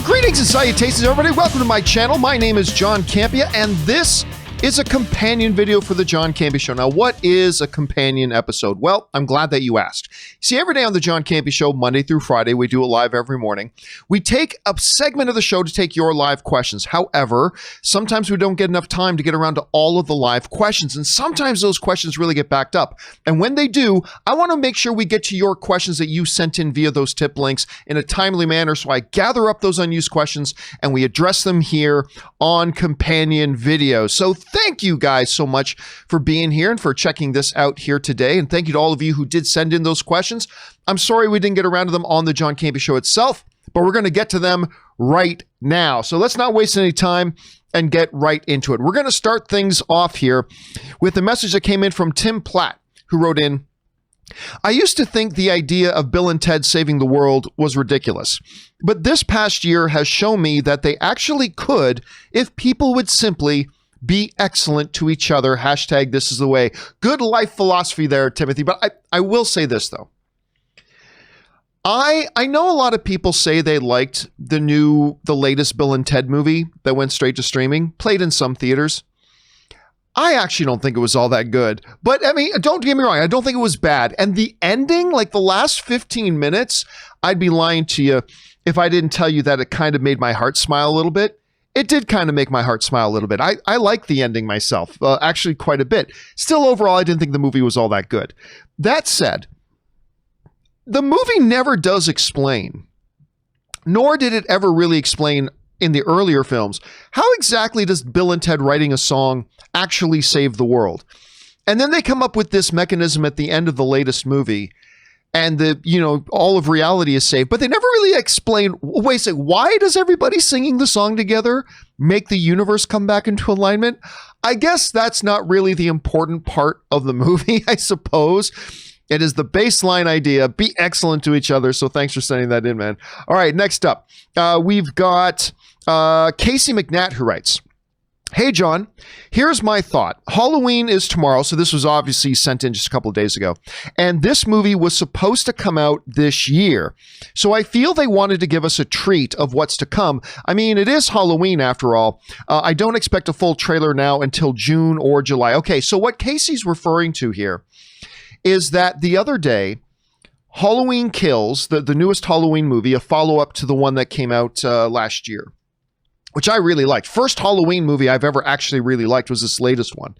Greetings and salutations, everybody. Welcome to my channel. My name is John Campea, and this is a companion video for the John Campea Show. Now, what is a companion episode? Well, I'm glad that you asked. See, every day on the John Campea Show, Monday through Friday, we do it live every morning. We take a segment of the show to take your live questions. However, sometimes we don't get enough time to get around to all of the live questions, and sometimes those questions really get backed up. And when they do, I want to make sure we get to your questions that you sent in via those tip links in a timely manner, so I gather up those unused questions and we address them here on companion videos. So thank you guys so much for being here and for checking this out here today. And thank you to all of you who did send in those questions. I'm sorry we didn't get around to them on the John Campea Show itself, but we're going to get to them right now. So let's not waste any time and get right into it. We're going to start things off here with a message that came in from Tim Platt, who wrote in, I used to think the idea of Bill and Ted saving the world was ridiculous, but this past year has shown me that they actually could if people would simply be excellent to each other. Hashtag this is the way. Good life philosophy there, Timothy. But I will say this, though. I know a lot of people say they liked the latest Bill and Ted movie that went straight to streaming, played in some theaters. I actually don't think it was all that good. But I mean, don't get me wrong, I don't think it was bad. And the ending, like the last 15 minutes, I'd be lying to you if I didn't tell you that it kind of made my heart smile a little bit. It did kind of make my heart smile a little bit. I like the ending myself, actually quite a bit. Still, overall, I didn't think the movie was all that good. That said, the movie never does explain, nor did it ever really explain in the earlier films, how exactly does Bill and Ted writing a song actually save the world? And then they come up with this mechanism at the end of the latest movie, and all of reality is saved, but they never really explain, wait a second, why does everybody singing the song together make the universe come back into alignment? I guess that's not really the important part of the movie, I suppose. It is the baseline idea, be excellent to each other, so thanks for sending that in, man. All right, next up, we've got Casey McNatt, who writes, Hey, John, here's my thought. Halloween is tomorrow, so this was obviously sent in just a couple of days ago. And this movie was supposed to come out this year. So I feel they wanted to give us a treat of what's to come. I mean, it is Halloween after all. I don't expect a full trailer now until June or July. Okay, so what Casey's referring to here is that the other day, Halloween Kills, the newest Halloween movie, a follow-up to the one that came out last year, which I really liked. First Halloween movie I've ever actually really liked was this latest one.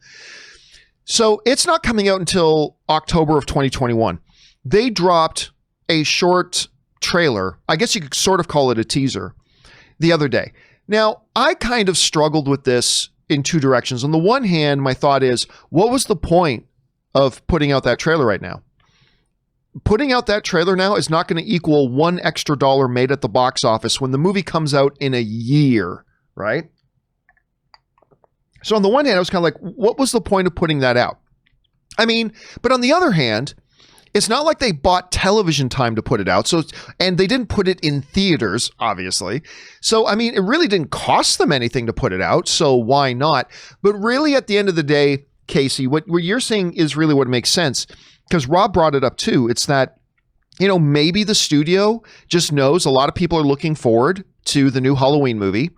So it's not coming out until October of 2021. They dropped a short trailer, I guess you could sort of call it a teaser, the other day. Now, I kind of struggled with this in two directions. On the one hand, my thought is, what was the point of putting out that trailer right now? Putting out that trailer now is not going to equal $1 extra made at the box office when the movie comes out in a year, right? So on the one hand, I was kind of like, what was the point of putting that out? I mean, but on the other hand, it's not like they bought television time to put it out. So, and they didn't put it in theaters, obviously. So, I mean, it really didn't cost them anything to put it out. So why not? But really, at the end of the day, Casey, what you're saying is really what makes sense. Because Rob brought it up too. It's that, maybe the studio just knows a lot of people are looking forward to the new Halloween movie.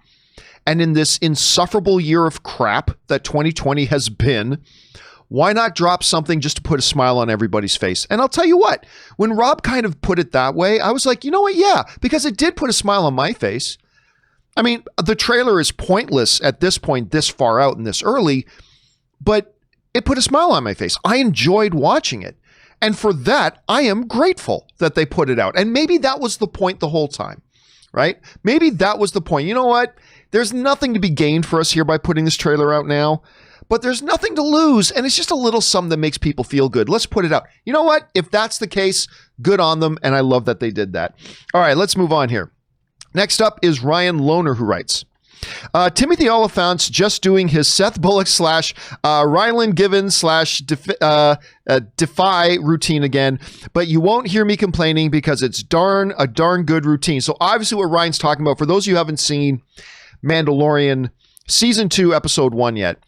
And in this insufferable year of crap that 2020 has been, why not drop something just to put a smile on everybody's face? And I'll tell you what, when Rob kind of put it that way, I was like, you know what? Yeah, because it did put a smile on my face. I mean, the trailer is pointless at this point, this far out and this early, but it put a smile on my face. I enjoyed watching it. And for that, I am grateful that they put it out. And maybe that was the point the whole time, right? Maybe that was the point. You know what? There's nothing to be gained for us here by putting this trailer out now, but there's nothing to lose. And it's just a little something that makes people feel good. Let's put it out. You know what? If that's the case, good on them. And I love that they did that. All right, let's move on here. Next up is Ryan Lohner, who writes, Timothy Oliphant's just doing his Seth Bullock / Ryland Givens / Defy routine again, but you won't hear me complaining because it's a darn good routine. So obviously what Ryan's talking about, for those of you who haven't seen Mandalorian Season 2, Episode 1 yet,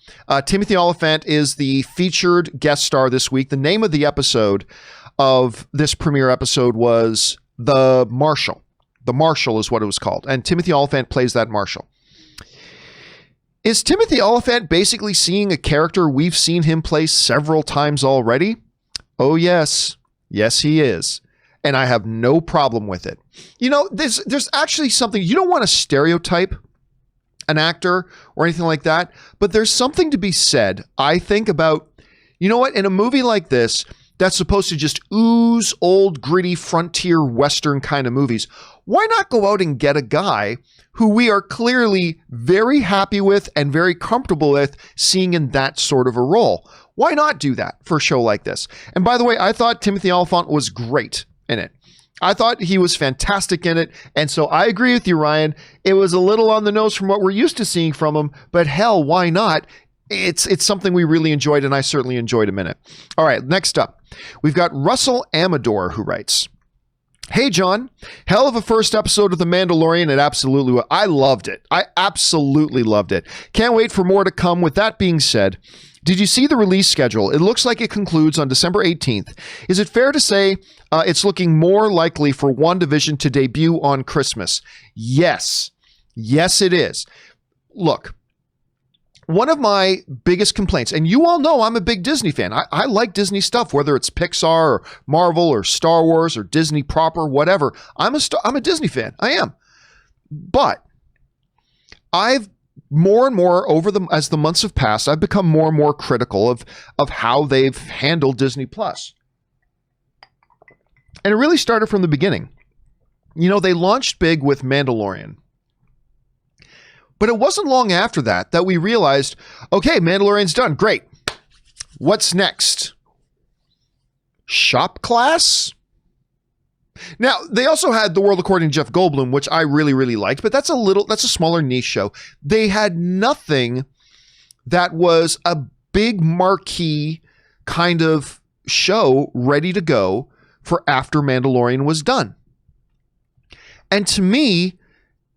Timothy Oliphant is the featured guest star this week. The name of the episode of this premiere episode was The Marshal. The Marshal is what it was called. And Timothy Olyphant plays that Marshal. Is Timothy Olyphant basically seeing a character we've seen him play several times already? Oh, yes. Yes, he is. And I have no problem with it. You know, there's actually something, you don't want to stereotype an actor or anything like that, but there's something to be said, I think, about, you know what, in a movie like this, that's supposed to just ooze old, gritty, frontier Western kind of movies, why not go out and get a guy who we are clearly very happy with and very comfortable with seeing in that sort of a role? Why not do that for a show like this? And by the way, I thought Timothy Olyphant was great in it. I thought he was fantastic in it. And so I agree with you, Ryan. It was a little on the nose from what we're used to seeing from him, but hell, why not? It's something we really enjoyed, and I certainly enjoyed a minute. All right, next up, we've got Russell Amador, who writes, "Hey, John, hell of a first episode of The Mandalorian. I loved it. I absolutely loved it. Can't wait for more to come. With that being said, did you see the release schedule? It looks like it concludes on December 18th. Is it fair to say it's looking more likely for WandaVision to debut on Christmas?" Yes. Yes, it is. Look, one of my biggest complaints, and you all know I'm a big Disney fan. I like Disney stuff, whether it's Pixar or Marvel or Star Wars or Disney proper, whatever. I'm a Disney fan. I am. But I've more and more as the months have passed, I've become more and more critical of how they've handled Disney Plus. And it really started from the beginning. You know, they launched big with Mandalorian. But it wasn't long after that we realized, okay, Mandalorian's done. Great. What's next? Shop Class? Now, they also had The World According to Jeff Goldblum, which I really, really liked, but that's a smaller niche show. They had nothing that was a big marquee kind of show ready to go for after Mandalorian was done. And to me,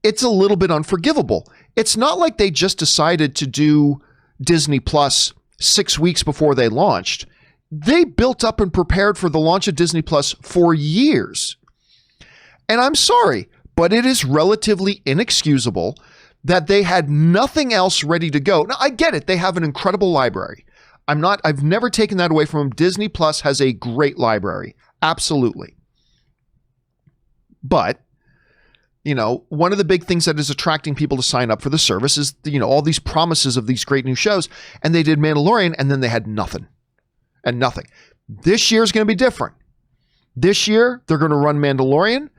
it's a little bit unforgivable. It's not like they just decided to do Disney Plus 6 weeks before they launched. They built up and prepared for the launch of Disney Plus for years. And I'm sorry, but it is relatively inexcusable that they had nothing else ready to go. Now, I get it. They have an incredible library. I've never taken that away from them. Disney Plus has a great library. Absolutely. But, you know, one of the big things that is attracting people to sign up for the service is, you know, all these promises of these great new shows. And they did Mandalorian, and then they had nothing. And nothing. This year is going to be different. This year, they're going to run Mandalorian.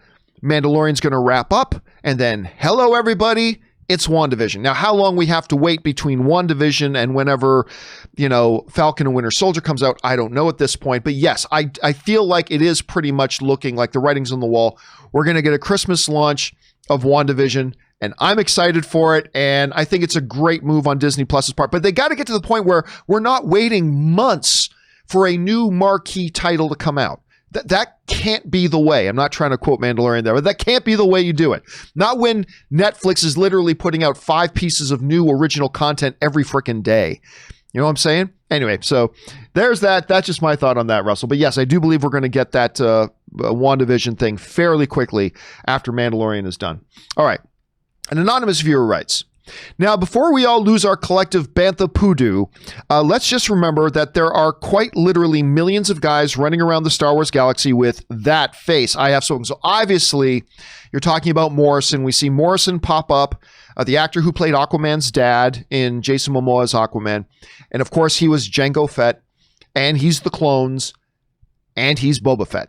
Mandalorian's going to wrap up. And then, hello, everybody, it's WandaVision. Now, how long we have to wait between WandaVision and whenever, you know, Falcon and Winter Soldier comes out, I don't know at this point. But yes, I feel like it is pretty much looking like the writing's on the wall. We're going to get a Christmas launch of WandaVision, and I'm excited for it. And I think it's a great move on Disney Plus's part. But they got to get to the point where we're not waiting months for a new marquee title to come out. That can't be the way. I'm not trying to quote Mandalorian there, but that can't be the way you do it. Not when Netflix is literally putting out 5 pieces of new original content every freaking day. You know what I'm saying? Anyway, so there's that. That's just my thought on that, Russell. But yes, I do believe we're going to get that WandaVision thing fairly quickly after Mandalorian is done. All right. An anonymous viewer writes, "Now, before we all lose our collective bantha poodoo, let's just remember that there are quite literally millions of guys running around the Star Wars galaxy with that face. I have spoken." So obviously, you're talking about Morrison. We see Morrison pop up, the actor who played Aquaman's dad in Jason Momoa's Aquaman. And of course, he was Jango Fett, and he's the clones, and he's Boba Fett.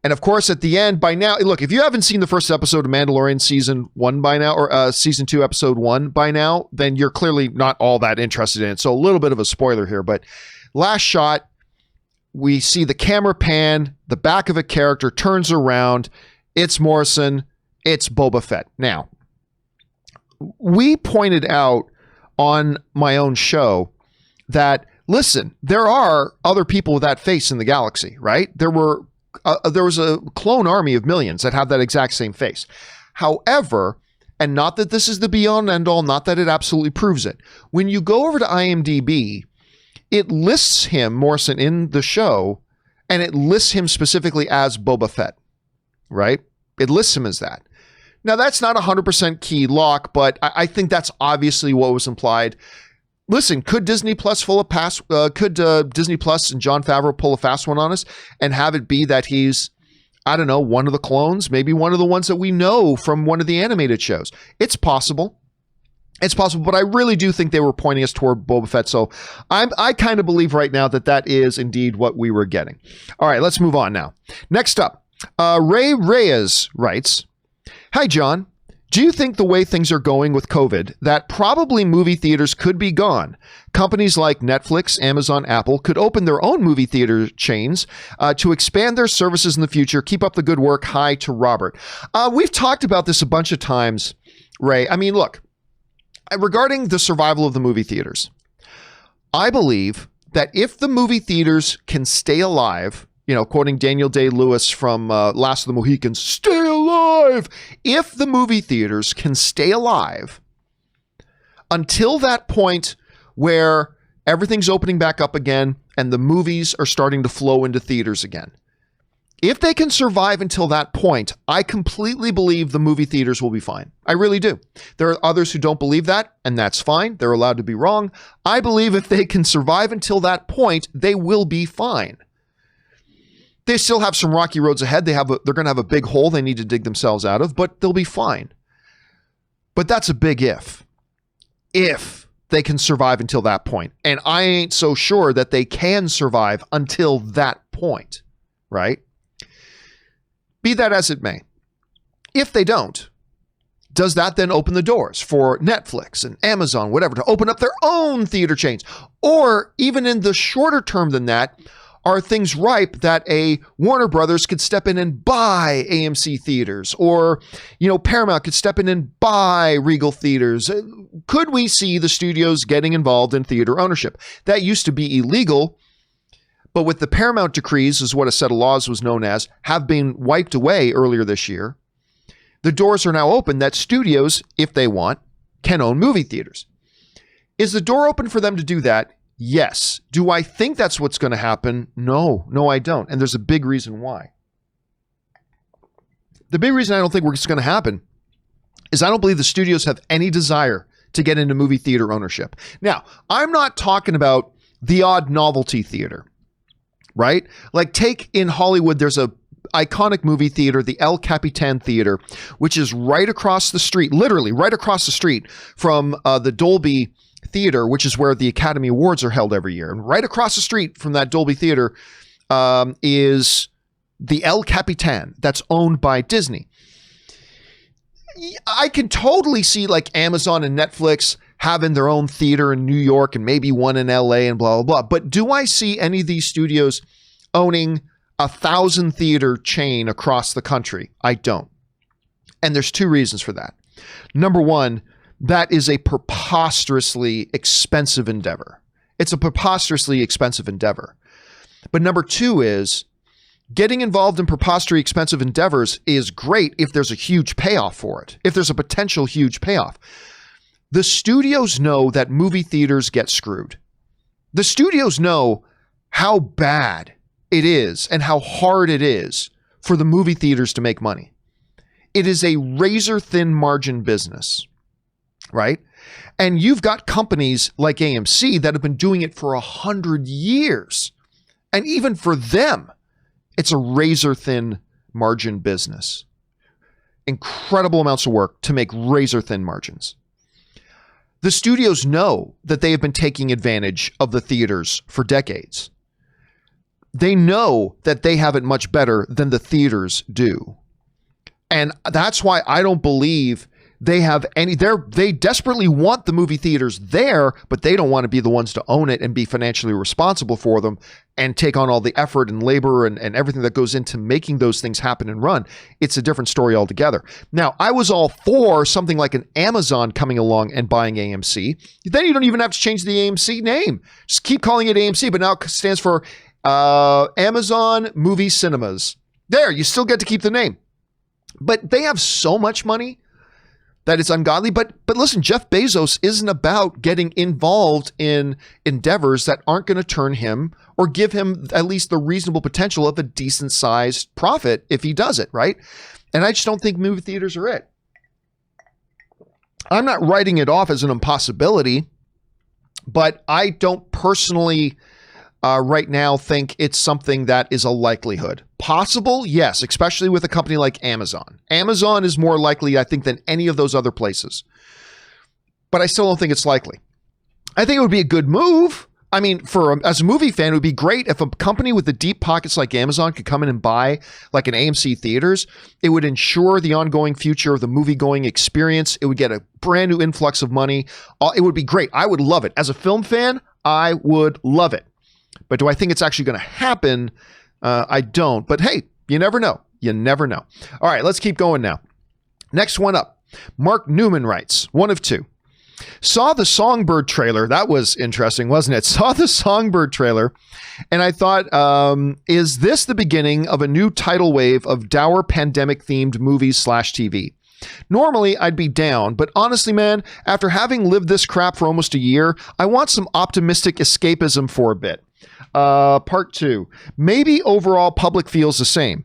And of course, at the end, by now, look, if you haven't seen the first episode of Mandalorian season 1 by now, or season 2, episode 1 by now, then you're clearly not all that interested in it. So a little bit of a spoiler here, but last shot, we see the camera pan, the back of a character turns around. It's Morrison. It's Boba Fett. Now, we pointed out on my own show that, listen, there are other people with that face in the galaxy, right? There was a clone army of millions that have that exact same face. However, and not that this is the be-all and end-all, not that it absolutely proves it, when you go over to IMDb, it lists him, Morrison, in the show, and it lists him specifically as Boba Fett, right? It lists him as that. Now, that's not 100% key lock, but I think that's obviously what was implied. Listen, could Disney Plus Disney Plus and Jon Favreau pull a fast one on us and have it be that he's, I don't know, one of the clones, maybe one of the ones that we know from one of the animated shows? It's possible. It's possible, but I really do think they were pointing us toward Boba Fett. So I kind of believe right now that that is indeed what we were getting. All right, let's move on now. Next up, Ray Reyes writes, "Hi, John. Do you think the way things are going with COVID, that probably movie theaters could be gone? Companies like Netflix, Amazon, Apple could open their own movie theater chains to expand their services in the future. Keep up the good work. Hi to Robert." We've talked about this a bunch of times, Ray. I mean, look, regarding the survival of the movie theaters, I believe that if the movie theaters can stay alive, you know, quoting Daniel Day-Lewis from Last of the Mohicans, stay alive. If the movie theaters can stay alive until that point where everything's opening back up again and the movies are starting to flow into theaters again, if they can survive until that point, I completely believe the movie theaters will be fine. I really do. There are others who don't believe that, and that's fine. They're allowed to be wrong. I believe if they can survive until that point, they will be fine. They still have some rocky roads ahead. They're going to have a big hole they need to dig themselves out of, but they'll be fine. But that's a big if. If they can survive until that point. And I ain't so sure that they can survive until that point, right? Be that as it may. If they don't, does that then open the doors for Netflix and Amazon, whatever, to open up their own theater chains? Or even in the shorter term than that, are things ripe that a Warner Brothers could step in and buy AMC theaters, or, you know, Paramount could step in and buy Regal theaters? Could we see the studios getting involved in theater ownership? That used to be illegal, but with the Paramount decrees, is what a set of laws was known as, have been wiped away earlier this year. The doors are now open that studios, if they want, can own movie theaters. Is the door open for them to do that? Yes. Do I think that's what's going to happen? No, I don't. And there's a big reason why. The big reason I don't think it's going to happen is I don't believe the studios have any desire to get into movie theater ownership. Now, I'm not talking about the odd novelty theater, right? Like, take in Hollywood, there's a iconic movie theater, the El Capitan Theater, which is right across the street, literally right across the street from the Dolby Theater, which is where the Academy Awards are held every year. And right across the street from that Dolby Theater is the El Capitan that's owned by Disney. I can totally see like Amazon and Netflix having their own theater in New York and maybe one in LA and blah, blah, blah. But do I see any of these studios owning 1,000 theater chain across the country? I don't. And there's two reasons for that. Number one, that is a preposterously expensive endeavor. It's a preposterously expensive endeavor. But number two is getting involved in preposterously expensive endeavors is great if there's a huge payoff for it, if there's a potential huge payoff. The studios know that movie theaters get screwed. The studios know how bad it is and how hard it is for the movie theaters to make money. It is a razor-thin margin business. Right? And you've got companies like AMC that have been doing it for 100 years. And even for them, it's a razor thin margin business. Incredible amounts of work to make razor thin margins. The studios know that they have been taking advantage of the theaters for decades. They know that they have it much better than the theaters do. And that's why I don't believe they have any, they desperately want the movie theaters there, but they don't want to be the ones to own it and be financially responsible for them and take on all the effort and labor and everything that goes into making those things happen and run. It's a different story altogether. Now, I was all for something like an Amazon coming along and buying AMC. Then you don't even have to change the AMC name. Just keep calling it AMC, but now it stands for Amazon Movie Cinemas. There, you still get to keep the name. But they have so much money that it's ungodly. But listen, Jeff Bezos isn't about getting involved in endeavors that aren't going to turn him or give him at least the reasonable potential of a decent sized profit if he does it, right? And I just don't think movie theaters are it. I'm not writing it off as an impossibility, but I don't personally right now think it's something that is a likelihood. Possible, yes, especially with a company like Amazon. Amazon is more likely, I think, than any of those other places. But I still don't think it's likely. I think it would be a good move. I mean, as a movie fan, it would be great if a company with the deep pockets like Amazon could come in and buy like an AMC Theaters. It would ensure the ongoing future of the movie-going experience. It would get a brand new influx of money. It would be great. I would love it. As a film fan, I would love it. But do I think it's actually going to happen? I don't. But hey, you never know. You never know. All right, let's keep going now. Next one up. Mark Newman writes, one of two. Saw the Songbird trailer. That was interesting, wasn't it? Saw the Songbird trailer, and I thought, is this the beginning of a new tidal wave of dour pandemic-themed movies/TV? Normally, I'd be down, but honestly, man, after having lived this crap for almost a year, I want some optimistic escapism for a bit. Part 2. Maybe overall public feels the same.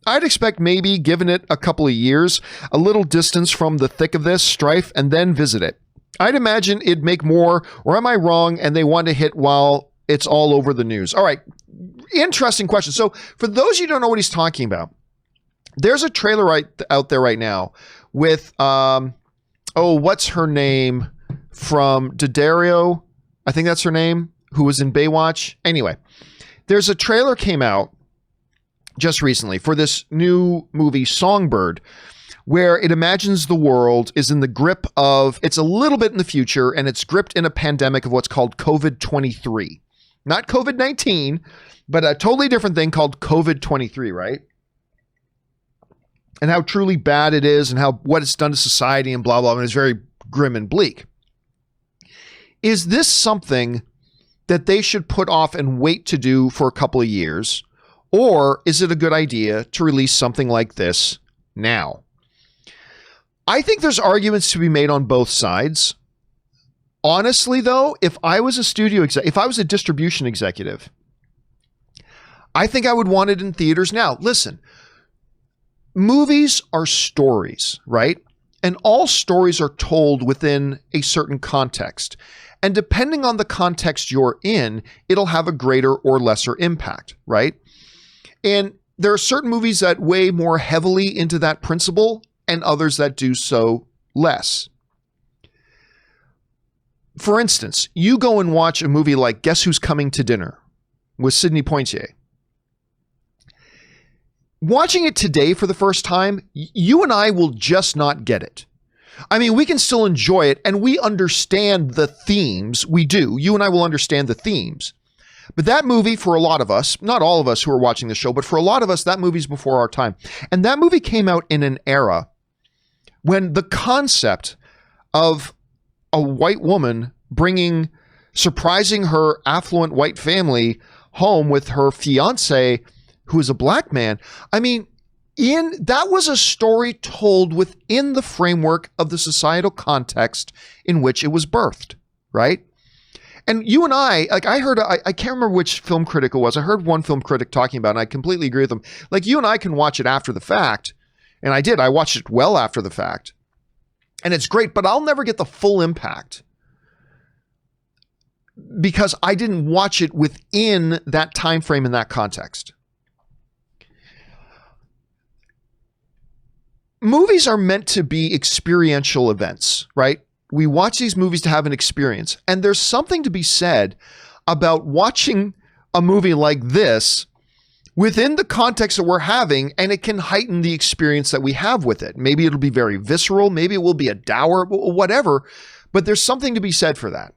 I'd expect maybe, given it a couple of years, a little distance from the thick of this strife, and then visit it. I'd imagine it'd make more, or am I wrong, and they want to hit while it's all over the news? All right, interesting question. So for those of you who don't know what he's talking about, there's a trailer out there right now with, what's her name from Daddario? I think that's her name, who was in Baywatch. Anyway, there's a trailer came out just recently for this new movie, Songbird, where it imagines the world is in the grip of, it's a little bit in the future, and it's gripped in a pandemic of what's called COVID-23. Not COVID-19, but a totally different thing called COVID-23, right? And how truly bad it is, and what it's done to society, and blah, blah, and it's very grim and bleak. Is this something that they should put off and wait to do for a couple of years? Or is it a good idea to release something like this now? I think there's arguments to be made on both sides. Honestly, though, if I was a distribution executive, I think I would want it in theaters now. Listen, movies are stories, right? And all stories are told within a certain context. And depending on the context you're in, it'll have a greater or lesser impact, right? And there are certain movies that weigh more heavily into that principle, and others that do so less. For instance, you go and watch a movie like Guess Who's Coming to Dinner with Sidney Poitier. Watching it today for the first time, you and I will just not get it. I mean, we can still enjoy it, and we understand the themes. We do. You and I will understand the themes. But that movie, for a lot of us, not all of us who are watching the show, but for a lot of us, that movie's before our time. And that movie came out in an era when the concept of a white woman surprising her affluent white family home with her fiance, who is a black man. I mean, that was a story told within the framework of the societal context in which it was birthed, right? And you and I can't remember which film critic it was. I heard one film critic talking about it, and I completely agree with them. Like, you and I can watch it after the fact. And I did. I watched it well after the fact. And it's great, but I'll never get the full impact because I didn't watch it within that time frame in that context. Movies are meant to be experiential events, right? We watch these movies to have an experience. And there's something to be said about watching a movie like this within the context that we're having, and it can heighten the experience that we have with it. Maybe it'll be very visceral. Maybe it will be a dour, whatever. But there's something to be said for that.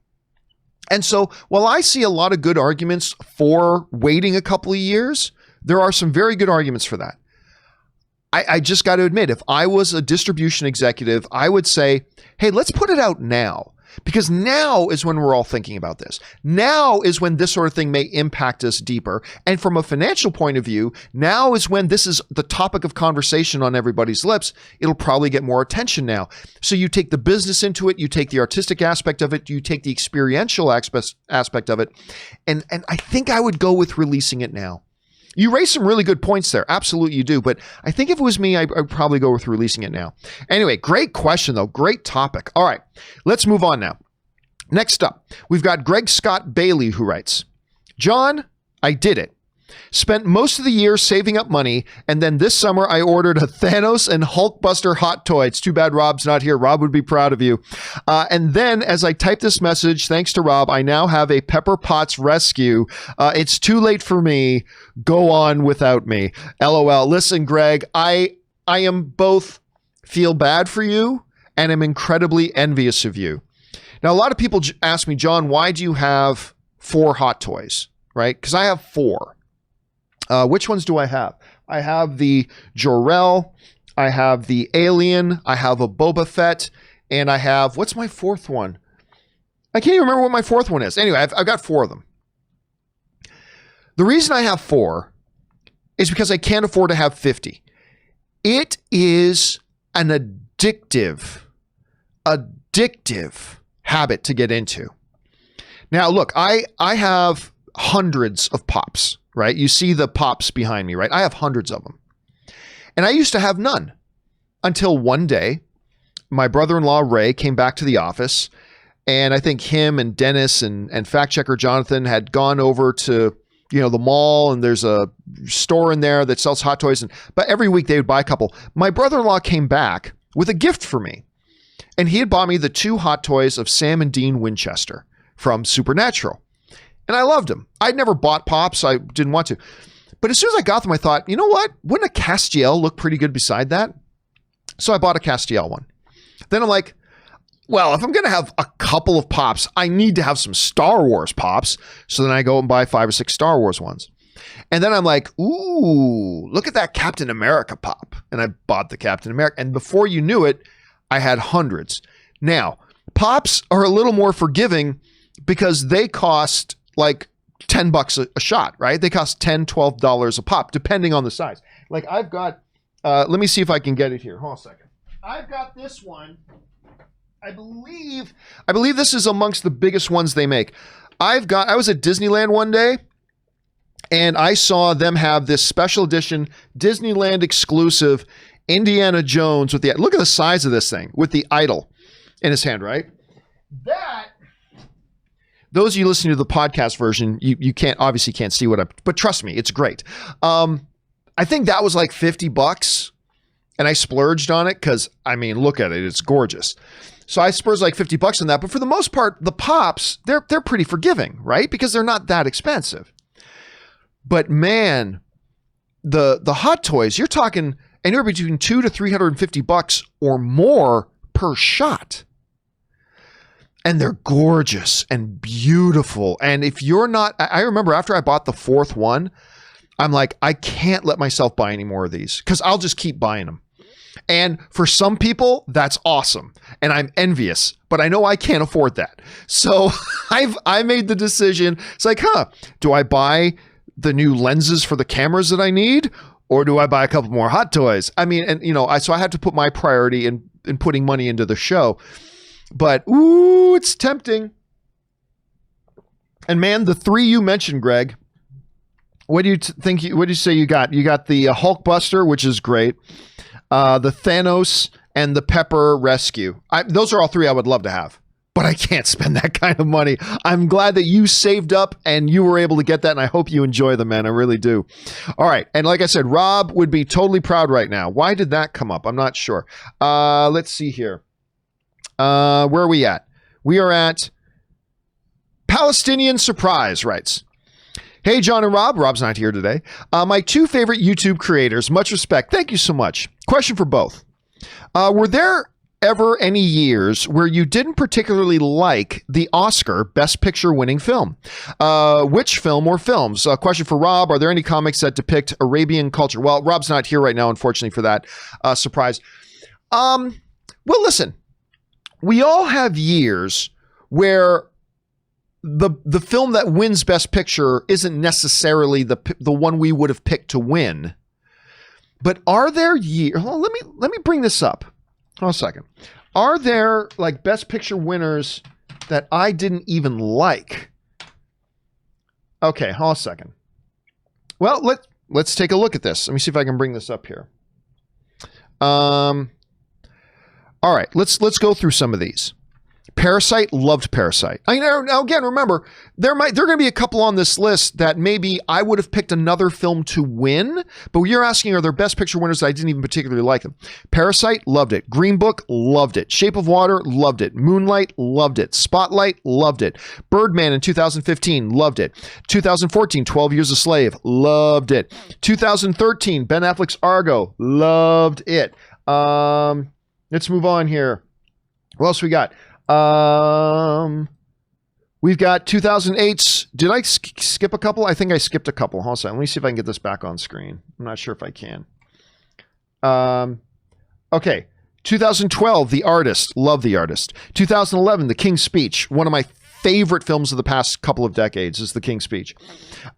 And so while I see a lot of good arguments for waiting a couple of years, there are some very good arguments for that. I just got to admit, if I was a distribution executive, I would say, hey, let's put it out now. Because now is when we're all thinking about this. Now is when this sort of thing may impact us deeper. And from a financial point of view, now is when this is the topic of conversation on everybody's lips. It'll probably get more attention now. So you take the business into it, you take the artistic aspect of it, you take the experiential aspect of it. And I think I would go with releasing it now. You raise some really good points there. Absolutely you do. But I think if it was me, I'd probably go with releasing it now. Anyway, great question, though. Great topic. All right, let's move on now. Next up, we've got Greg Scott Bailey, who writes, John, I did it. Spent most of the year saving up money, and then this summer I ordered a Thanos and Hulkbuster hot toy. It's too bad Rob's not here. Rob would be proud of you. And then as I type this message, thanks to Rob, I now have a Pepper Potts rescue. It's too late for me. Go on without me. LOL. Listen, Greg, I am both feel bad for you and am incredibly envious of you. Now, a lot of people ask me, John, why do you have 4 hot toys, right? Because I have 4. Which ones do I have? I have the Jor-El, I have the Alien, I have a Boba Fett, and I have, what's my 4th one? I can't even remember what my 4th one is. Anyway, I've got 4 of them. The reason I have 4 is because I can't afford to have 50. It is an addictive habit to get into. Now, look, I have hundreds of pops. Right? You see the pops behind me, right? I have hundreds of them. And I used to have none until one day, my brother-in-law, Ray, came back to the office. And I think him and Dennis and fact checker Jonathan had gone over to, the mall, and there's a store in there that sells hot toys. But every week they would buy a couple. My brother-in-law came back with a gift for me. And he had bought me the 2 hot toys of Sam and Dean Winchester from Supernatural. And I loved them. I'd never bought pops. I didn't want to. But as soon as I got them, I thought, you know what? Wouldn't a Castiel look pretty good beside that? So I bought a Castiel one. Then I'm like, well, if I'm going to have a couple of pops, I need to have some Star Wars pops. So then I go and buy 5 or 6 Star Wars ones. And then I'm like, ooh, look at that Captain America pop. And I bought the Captain America. And before you knew it, I had hundreds. Now, pops are a little more forgiving because they cost like $10 a shot, right? They cost $10, $12 a pop, depending on the size. Like I've got, let me see if I can get it here. Hold on a second. I've got this one. I believe this is amongst the biggest ones they make. I was at Disneyland one day and I saw them have this special edition Disneyland exclusive Indiana Jones with look at the size of this thing with the idol in his hand, right? Those of you listening to the podcast version, you obviously can't see but trust me, it's great. I think that was like $50 and I splurged on it because, look at it. It's gorgeous. So I splurged like $50 on that. But for the most part, the pops, they're pretty forgiving, right? Because they're not that expensive. But man, the hot toys, you're talking anywhere between $200 to $350 or more per shot. And they're gorgeous and beautiful. And if you're not, I remember after I bought the 4th one, I'm like, I can't let myself buy any more of these because I'll just keep buying them. And for some people, that's awesome. And I'm envious, but I know I can't afford that. So I made the decision. It's like, do I buy the new lenses for the cameras that I need? Or do I buy a couple more hot toys? So I have to put my priority in putting money into the show. But, ooh, it's tempting. And man, the 3 you mentioned, Greg, what do you think? What do you say you got? You got the Hulkbuster, which is great. The Thanos and the Pepper Rescue. Those are all 3 I would love to have, but I can't spend that kind of money. I'm glad that you saved up and you were able to get that. And I hope you enjoy them, man. I really do. All right. And like I said, Rob would be totally proud right now. Why did that come up? I'm not sure. Let's see here. Where are we at? We are at Palestinian Surprise writes, hey, John and Rob. Rob's not here today. My 2 favorite YouTube creators. Much respect. Thank you so much. Question for both. Were there ever any years where you didn't particularly like the Oscar Best Picture winning film? Which film or films? Question for Rob. Are there any comics that depict Arabian culture? Well, Rob's not here right now, unfortunately, for that surprise. Well, listen. We all have years where the film that wins Best Picture isn't necessarily the one we would have picked to win. But are there years? Let me bring this up. Hold on a second. Are there like Best Picture winners that I didn't even like? Okay, hold on a second. Well, let's take a look at this. Let me see if I can bring this up here. All right, let's go through some of these. Parasite, loved Parasite. I know, now again, remember, there are going to be a couple on this list that maybe I would have picked another film to win, but you're asking, are there best picture winners that I didn't even particularly like them? Parasite, loved it. Green Book, loved it. Shape of Water, loved it. Moonlight, loved it. Spotlight, loved it. Birdman in 2015, loved it. 2014, 12 Years a Slave, loved it. 2013, Ben Affleck's Argo, loved it. Let's move on here. What else we got? We've got 2008's. Did I skip a couple? I think I skipped a couple. Hold on. Let me see if I can get this back on screen. I'm not sure if I can. Okay. 2012, The Artist. Love The Artist. 2011, The King's Speech. One of my favorite films of the past couple of decades is The King's Speech.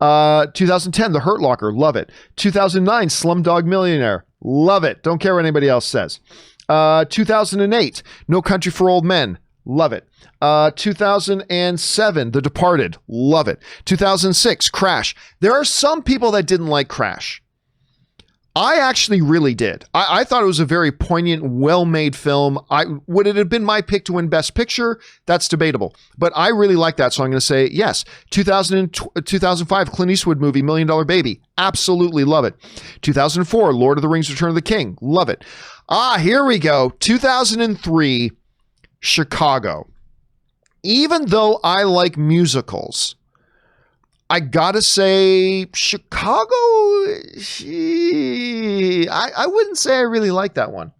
2010, The Hurt Locker. Love it. 2009, Slumdog Millionaire. Love it. Don't care what anybody else says. 2008, No Country for Old Men. Love it. 2007, The Departed. Love it. 2006, Crash. There are some people that didn't like Crash. I actually really did. I thought it was a very poignant, well-made film. Would it have been my pick to win Best Picture? That's debatable. But I really like that, so I'm going to say yes. 2005, Clint Eastwood movie, $1 Million Baby. Absolutely love it. 2004, Lord of the Rings, Return of the King. Love it. Here we go. 2003, Chicago. Even though I like musicals, I gotta say, Chicago, I wouldn't say I really like that one.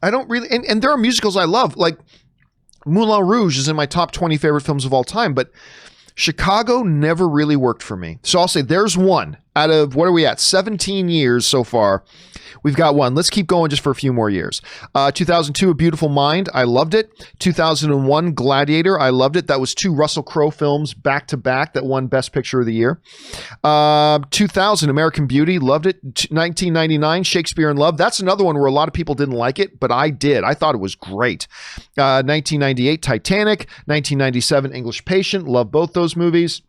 I don't really, and there are musicals I love, like Moulin Rouge is in my top 20 favorite films of all time, but Chicago never really worked for me. So I'll say there's one out of, what are we at, 17 years so far. We've got one. Let's keep going just for a few more years. 2002, A Beautiful Mind. I loved it. 2001, Gladiator. I loved it. That was 2 Russell Crowe films back to back that won Best Picture of the Year. 2000, American Beauty. Loved it. 1999, Shakespeare in Love. That's another one where a lot of people didn't like it, but I did. I thought it was great. 1998, Titanic. 1997, English Patient. Love both those movies.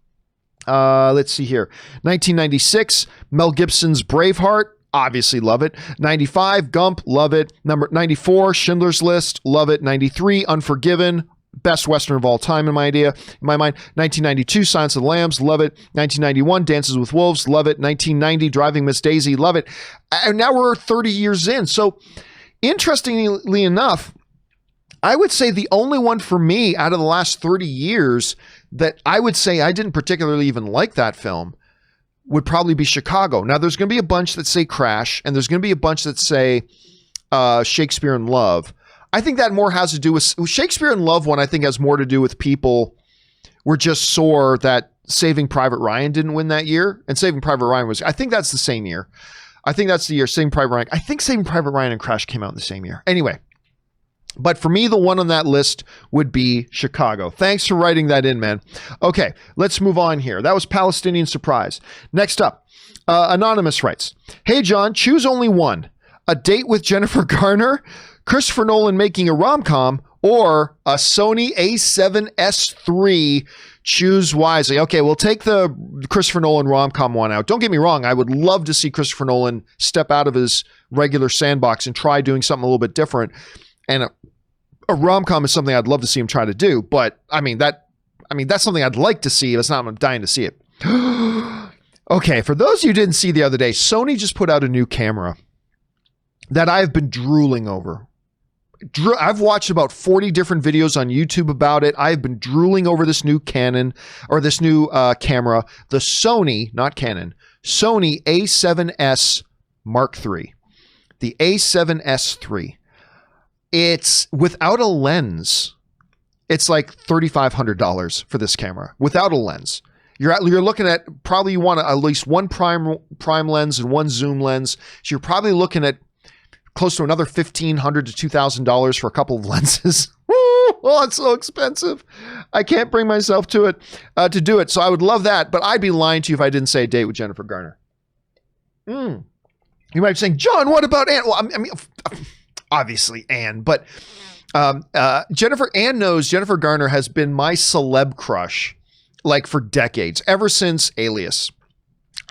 Let's see here. 1996, Mel Gibson's Braveheart. Obviously love it. 95, Gump, love it. Number 94, Schindler's List, love it. 93, Unforgiven, best Western of all time in my mind. 1992, Silence of the Lambs, love it. 1991, Dances with Wolves, love it. 1990, Driving Miss Daisy, love it. And now we're 30 years in. So interestingly enough, I would say the only one for me out of the last 30 years that I would say I didn't particularly even like that film would probably be Chicago. Now, there's going to be a bunch that say Crash, and there's going to be a bunch that say Shakespeare in Love. I think that more has to do with Shakespeare in Love one. I think has more to do with people were just sore that Saving Private Ryan didn't win that year, and Saving Private Ryan was. I think that's the same year. I think that's the year Saving Private Ryan. I think Saving Private Ryan and Crash came out in the same year. Anyway. But for me, the one on that list would be Chicago. Thanks for writing that in, man. Okay, let's move on here. That was Palestinian Surprise. Next up, Anonymous writes, "Hey, John, choose only one. A date with Jennifer Garner, Christopher Nolan making a rom-com, or a Sony A7S III. Choose wisely." Okay, we'll take the Christopher Nolan rom-com one out. Don't get me wrong. I would love to see Christopher Nolan step out of his regular sandbox and try doing something a little bit different. And a rom-com is something I'd love to see him try to do, but that's something I'd like to see. It's not, I'm dying to see it. Okay, for those of you who didn't see the other day, Sony just put out a new camera that I've been drooling over. I've watched about 40 different videos on YouTube about it. I've been drooling over this new Canon, or this new camera, the Sony, not Canon, Sony A7S Mark III. The A7S III. It's without a lens. It's like $3,500 for this camera without a lens. You're looking at probably you want at least one prime lens and one zoom lens. So you're probably looking at close to another $1,500 to $2,000 for a couple of lenses. Oh, it's so expensive. I can't bring myself to it to do it. So I would love that, but I'd be lying to you if I didn't say a date with Jennifer Garner. You might be saying, John, what about Anne? Well, I mean. Obviously Anne, but Anne knows Jennifer Garner has been my celeb crush like for decades, ever since Alias.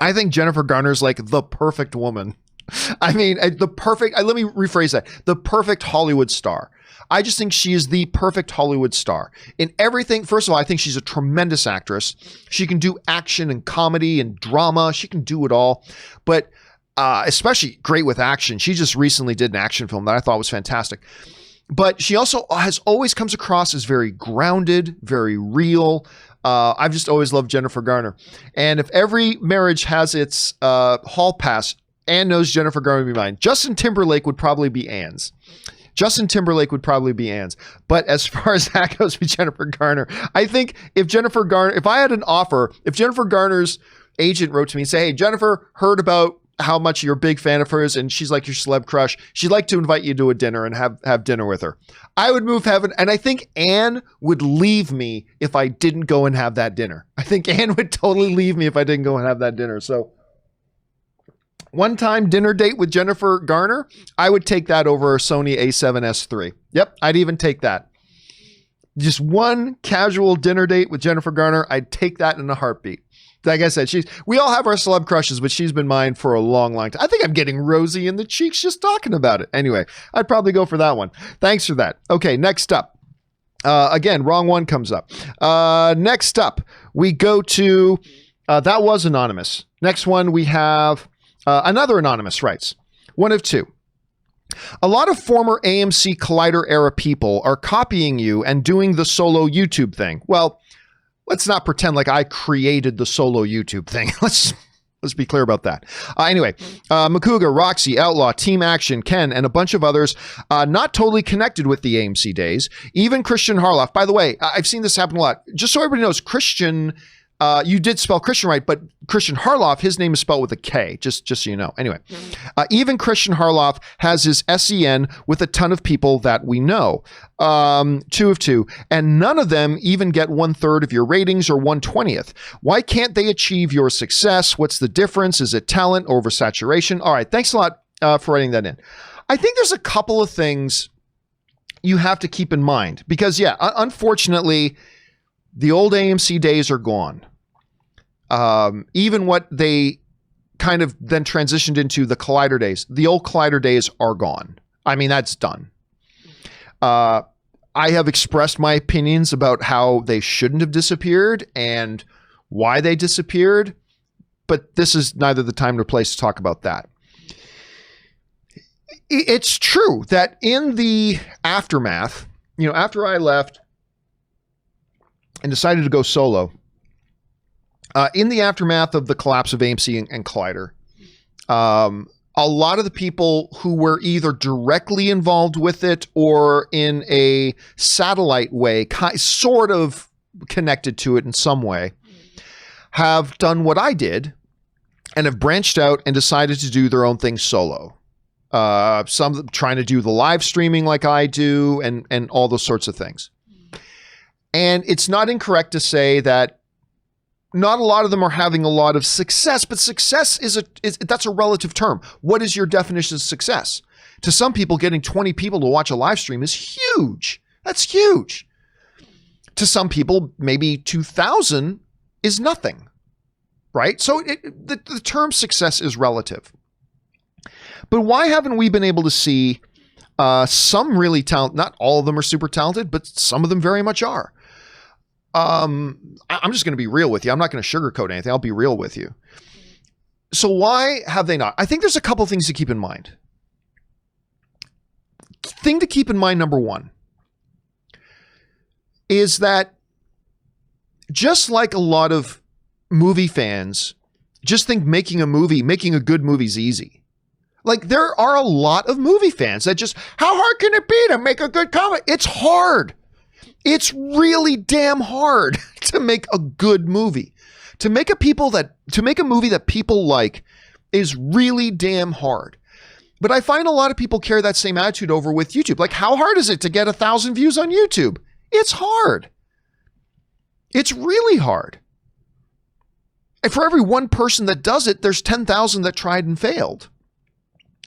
I think Jennifer Garner's like the perfect woman. I mean, let me rephrase that. The perfect Hollywood star. I just think she is the perfect Hollywood star in everything. First of all, I think she's a tremendous actress. She can do action and comedy and drama. She can do it all, but especially great with action. She just recently did an action film that I thought was fantastic. But she also has always comes across as very grounded, very real. I've just always loved Jennifer Garner. And if every marriage has its hall pass, Anne knows Jennifer Garner would be mine. Justin Timberlake would probably be Anne's. But as far as that goes with Jennifer Garner, I think if I had an offer, if Jennifer Garner's agent wrote to me and say, hey, Jennifer heard about how much you're a big fan of hers and she's like your celeb crush, she'd like to invite you to a dinner and have dinner with her, I would move heaven. And I think Anne would leave me if I didn't go and have that dinner. I think Anne would totally leave me if I didn't go and have that dinner. So one-time dinner date with Jennifer Garner, I would take that over a Sony a7S III. Yep, I'd even take that. Just one casual dinner date with Jennifer Garner, I'd take that in a heartbeat. Like I said, we all have our celeb crushes, but she's been mine for a long, long time. I think I'm getting rosy in the cheeks just talking about it. Anyway, I'd probably go for that one. Thanks for that. Okay, next up. Again, wrong one comes up. Next up, we go to, that was anonymous. Next one, we have another anonymous writes, one of two. A lot of former AMC Collider era people are copying you and doing the solo YouTube thing. Well, let's not pretend like I created the solo YouTube thing. Let's be clear about that. Anyway, Makuga, Roxy, Outlaw, Team Action, Ken, and a bunch of others not totally connected with the AMC days. Even Christian Harloff. By the way, I've seen this happen a lot. Just so everybody knows, Christian, you did spell Christian right, but Christian Harloff, his name is spelled with a K, just so you know. Anyway, even Christian Harloff has his SEN with a ton of people that we know. 2 of 2, and none of them even get 1/3 of your ratings or 1/20th. Why can't they achieve your success? What's the difference? Is it talent or oversaturation? All right, thanks a lot for writing that in. I think there's a couple of things you have to keep in mind because, yeah, unfortunately, the old AMC days are gone. Even what they kind of then transitioned into the Collider days, the old Collider days are gone. I mean, that's done. I have expressed my opinions about how they shouldn't have disappeared and why they disappeared, but this is neither the time nor place to talk about that. It's true that in the aftermath, after I left and decided to go solo, in the aftermath of the collapse of AMC and Collider, a lot of the people who were either directly involved with it or in a satellite way, sort of connected to it in some way, have done what I did and have branched out and decided to do their own thing solo. Some trying to do the live streaming like I do and all those sorts of things. And it's not incorrect to say that not a lot of them are having a lot of success, but success that's a relative term. What is your definition of success? To some people, getting 20 people to watch a live stream is huge. That's huge. To some people, maybe 2,000 is nothing, right? So the term success is relative. But why haven't we been able to see some really talented, not all of them are super talented, but some of them very much are. I'm just going to be real with you. I'm not going to sugarcoat anything. I'll be real with you. So why have they not? I think there's a couple things to keep in mind. Thing to keep in mind, number one, is that just like a lot of movie fans just think making a good movie is easy. Like there are a lot of movie fans that just, how hard can it be to make a good comedy? It's hard. It's really damn hard to make a good movie. To make a movie that people like is really damn hard. But I find a lot of people carry that same attitude over with YouTube. Like, how hard is it to get 1,000 views on YouTube? It's hard. It's really hard. And for every one person that does it, there's 10,000 that tried and failed.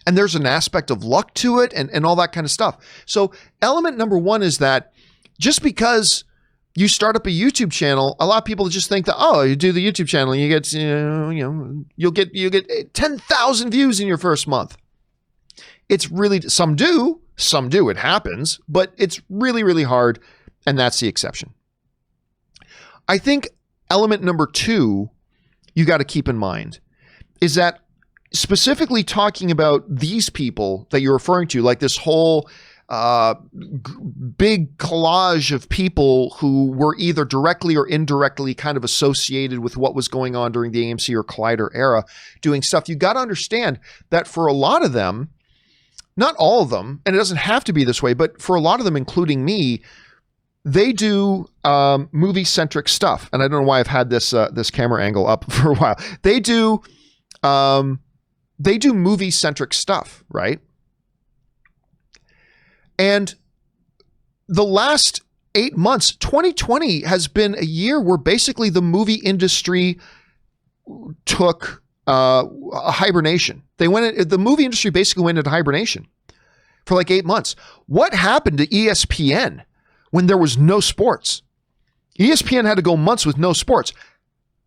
And there's an aspect of luck to it and all that kind of stuff. So element number one is that just because You start up a YouTube channel, a lot of people just think that, oh, you do the YouTube channel and you get, you'll get 10,000 views in your first month. It's really, some do, it happens, but it's really, really hard, and that's the exception. I think element number 2 you got to keep in mind is that specifically talking about these people that you're referring to, like this whole big collage of people who were either directly or indirectly kind of associated with what was going on during the AMC or Collider era doing stuff. You got to understand that for a lot of them, not all of them, and it doesn't have to be this way, but for a lot of them, including me, they do movie-centric stuff. And I don't know why I've had this this camera angle up for a while. They do movie-centric stuff, right? And the last 8 months, 2020 has been a year where basically the movie industry took a hibernation. The movie industry basically went into hibernation for like 8 months. What happened to ESPN when there was no sports? ESPN had to go months with no sports.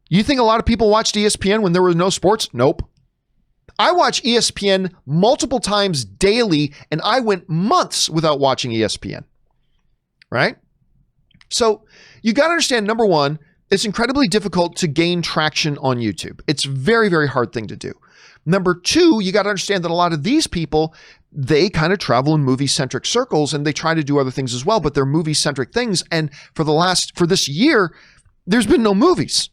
You think a lot of people watched ESPN when there was no sports? Nope. I watch ESPN multiple times daily, and I went months without watching ESPN, right? So you got to understand, number one, it's incredibly difficult to gain traction on YouTube. It's a very, very hard thing to do. Number two, you got to understand that a lot of these people, they kind of travel in movie-centric circles, and they try to do other things as well, but they're movie-centric things. And for this year, there's been no movies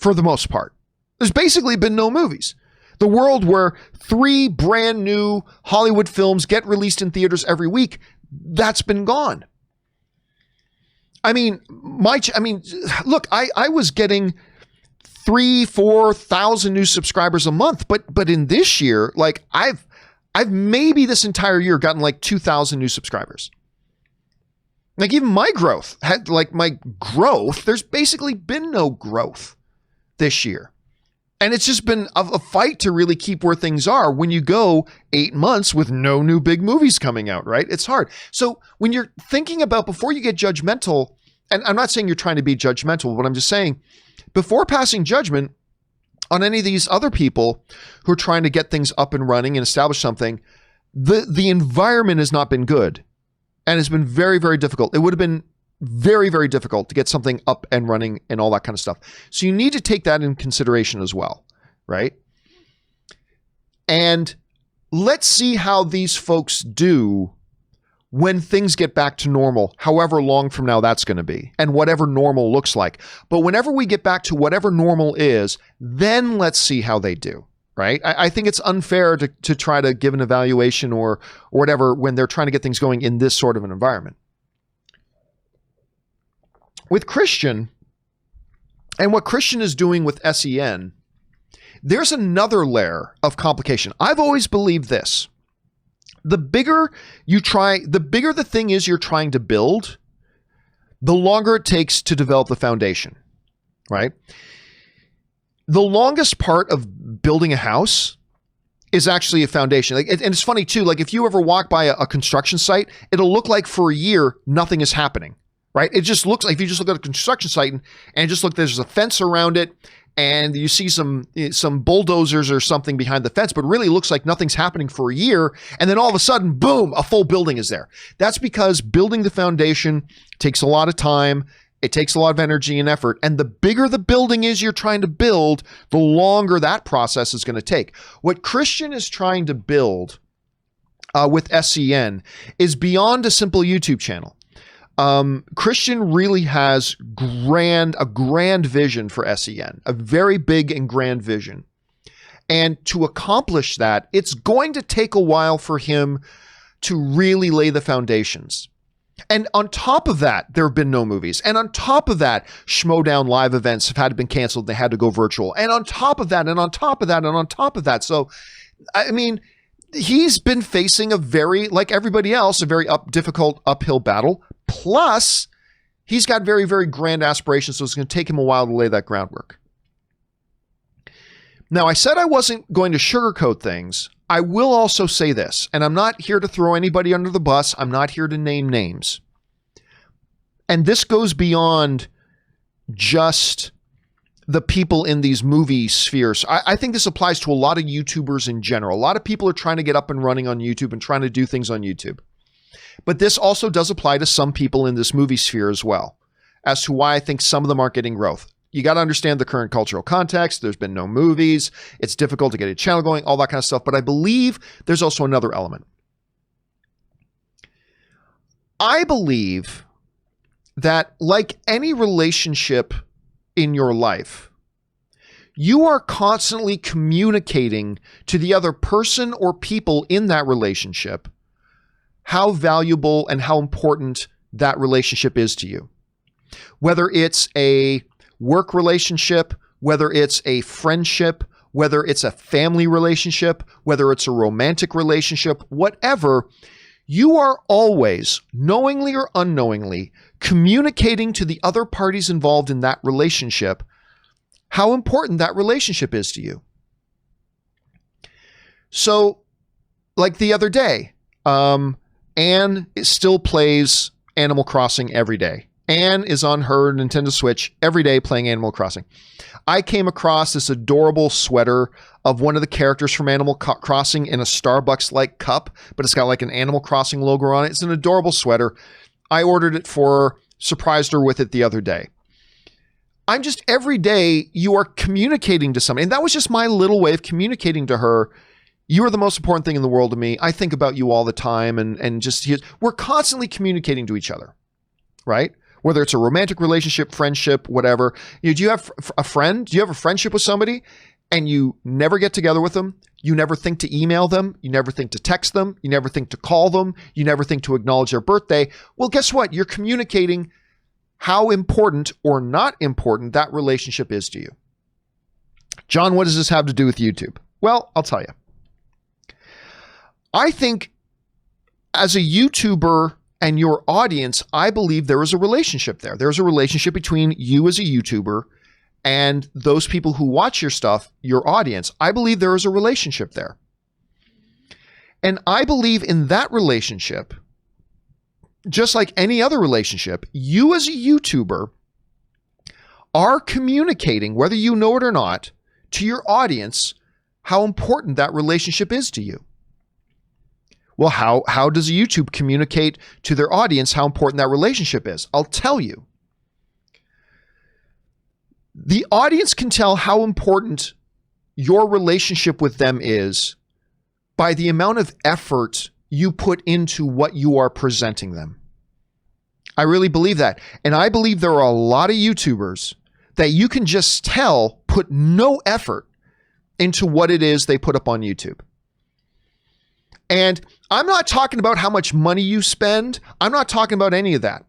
for the most part. There's basically been no movies. The world where 3 brand new Hollywood films get released in theaters every week, that's been gone. I mean, look, I was getting 3,000-4,000 new subscribers a month, but in this year, like I've maybe this entire year gotten like 2,000 new subscribers. Like even my growth there's basically been no growth this year. And it's just been a fight to really keep where things are when you go 8 months with no new big movies coming out, right? It's hard. So when you're thinking about, before you get judgmental, and I'm not saying you're trying to be judgmental, but I'm just saying, before passing judgment on any of these other people who are trying to get things up and running and establish something, the environment has not been good. And it's been very, very difficult. It would have been very, very difficult to get something up and running and all that kind of stuff. So you need to take that in consideration as well, right? And let's see how these folks do when things get back to normal, however long from now that's going to be, and whatever normal looks like. But whenever we get back to whatever normal is, then let's see how they do, right? I think it's unfair to try to give an evaluation or whatever when they're trying to get things going in this sort of an environment. With Christian, and what Christian is doing with SEN, there's another layer of complication. I've always believed this. The bigger the thing is you're trying to build, the longer it takes to develop the foundation, right? The longest part of building a house is actually a foundation. And it's funny too, like if you ever walk by a construction site, it'll look like for a year, nothing is happening. Right? It just looks like, if you just look at a construction site and just look, there's a fence around it and you see some bulldozers or something behind the fence, but really looks like nothing's happening for a year. And then all of a sudden, boom, a full building is there. That's because building the foundation takes a lot of time. It takes a lot of energy and effort. And the bigger the building is you're trying to build, the longer that process is going to take. What Christian is trying to build with SEN is beyond a simple YouTube channel. Christian really has a grand vision for SEN, a very big and grand vision. And to accomplish that, it's going to take a while for him to really lay the foundations. And on top of that, there have been no movies. And on top of that, Schmodown live events have had to been canceled. They had to go virtual. And on top of that, and on top of that, and on top of that. So, I mean, he's been facing like everybody else, a very difficult uphill battle. Plus, he's got very, very grand aspirations, so it's going to take him a while to lay that groundwork. Now, I said I wasn't going to sugarcoat things. I will also say this, and I'm not here to throw anybody under the bus. I'm not here to name names. and this goes beyond just the people in these movie spheres. I think this applies to a lot of YouTubers in general. A lot of people are trying to get up and running on YouTube and trying to do things on YouTube. But this also does apply to some people in this movie sphere as well, as to why I think some of them aren't getting growth. You got to understand the current cultural context. There's been no movies. It's difficult to get a channel going, all that kind of stuff. But I believe there's also another element. I believe that, like any relationship in your life, you are constantly communicating to the other person or people in that relationship how valuable and how important that relationship is to you. Whether it's a work relationship, whether it's a friendship, whether it's a family relationship, whether it's a romantic relationship, whatever, you are always, knowingly or unknowingly, communicating to the other parties involved in that relationship how important that relationship is to you. So, like the other day, Anne still plays Animal Crossing every day. Anne is on her Nintendo Switch every day playing Animal Crossing. I came across this adorable sweater of one of the characters from Animal Crossing in a Starbucks-like cup, but it's got like an Animal Crossing logo on it. It's an adorable sweater. I ordered it for her, surprised her with it the other day. I'm just, every day you are communicating to somebody. And that was just my little way of communicating to her. You are the most important thing in the world to me. I think about you all the time. And just, we're constantly communicating to each other, right? Whether it's a romantic relationship, friendship, whatever. Do you have a friend? Do you have a friendship with somebody and you never get together with them? You never think to email them. You never think to text them. You never think to call them. You never think to acknowledge their birthday. Well, guess what? You're communicating how important or not important that relationship is to you. John, what does this have to do with YouTube? Well, I'll tell you. I think as a YouTuber and your audience, I believe there is a relationship there. There's a relationship between you as a YouTuber and those people who watch your stuff, your audience. I believe there is a relationship there. And I believe in that relationship, just like any other relationship, you as a YouTuber are communicating, whether you know it or not, to your audience how important that relationship is to you. Well, how does YouTube communicate to their audience how important that relationship is? I'll tell you. The audience can tell how important your relationship with them is by the amount of effort you put into what you are presenting them. I really believe that. And I believe there are a lot of YouTubers that you can just tell put no effort into what it is they put up on YouTube. And I'm not talking about how much money you spend. I'm not talking about any of that.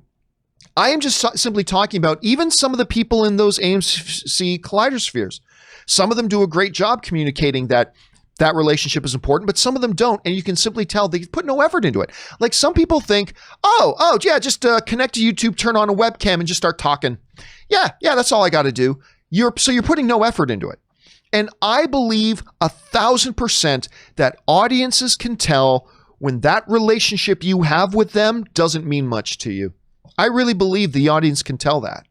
I am just simply talking about even some of the people in those AMC Collider spheres. Some of them do a great job communicating that that relationship is important, but some of them don't. And you can simply tell they put no effort into it. Like some people think, oh yeah, just connect to YouTube, turn on a webcam and just start talking. Yeah, that's all I got to do. So you're putting no effort into it. And I believe 1,000% that audiences can tell when that relationship you have with them doesn't mean much to you. I really believe the audience can tell that.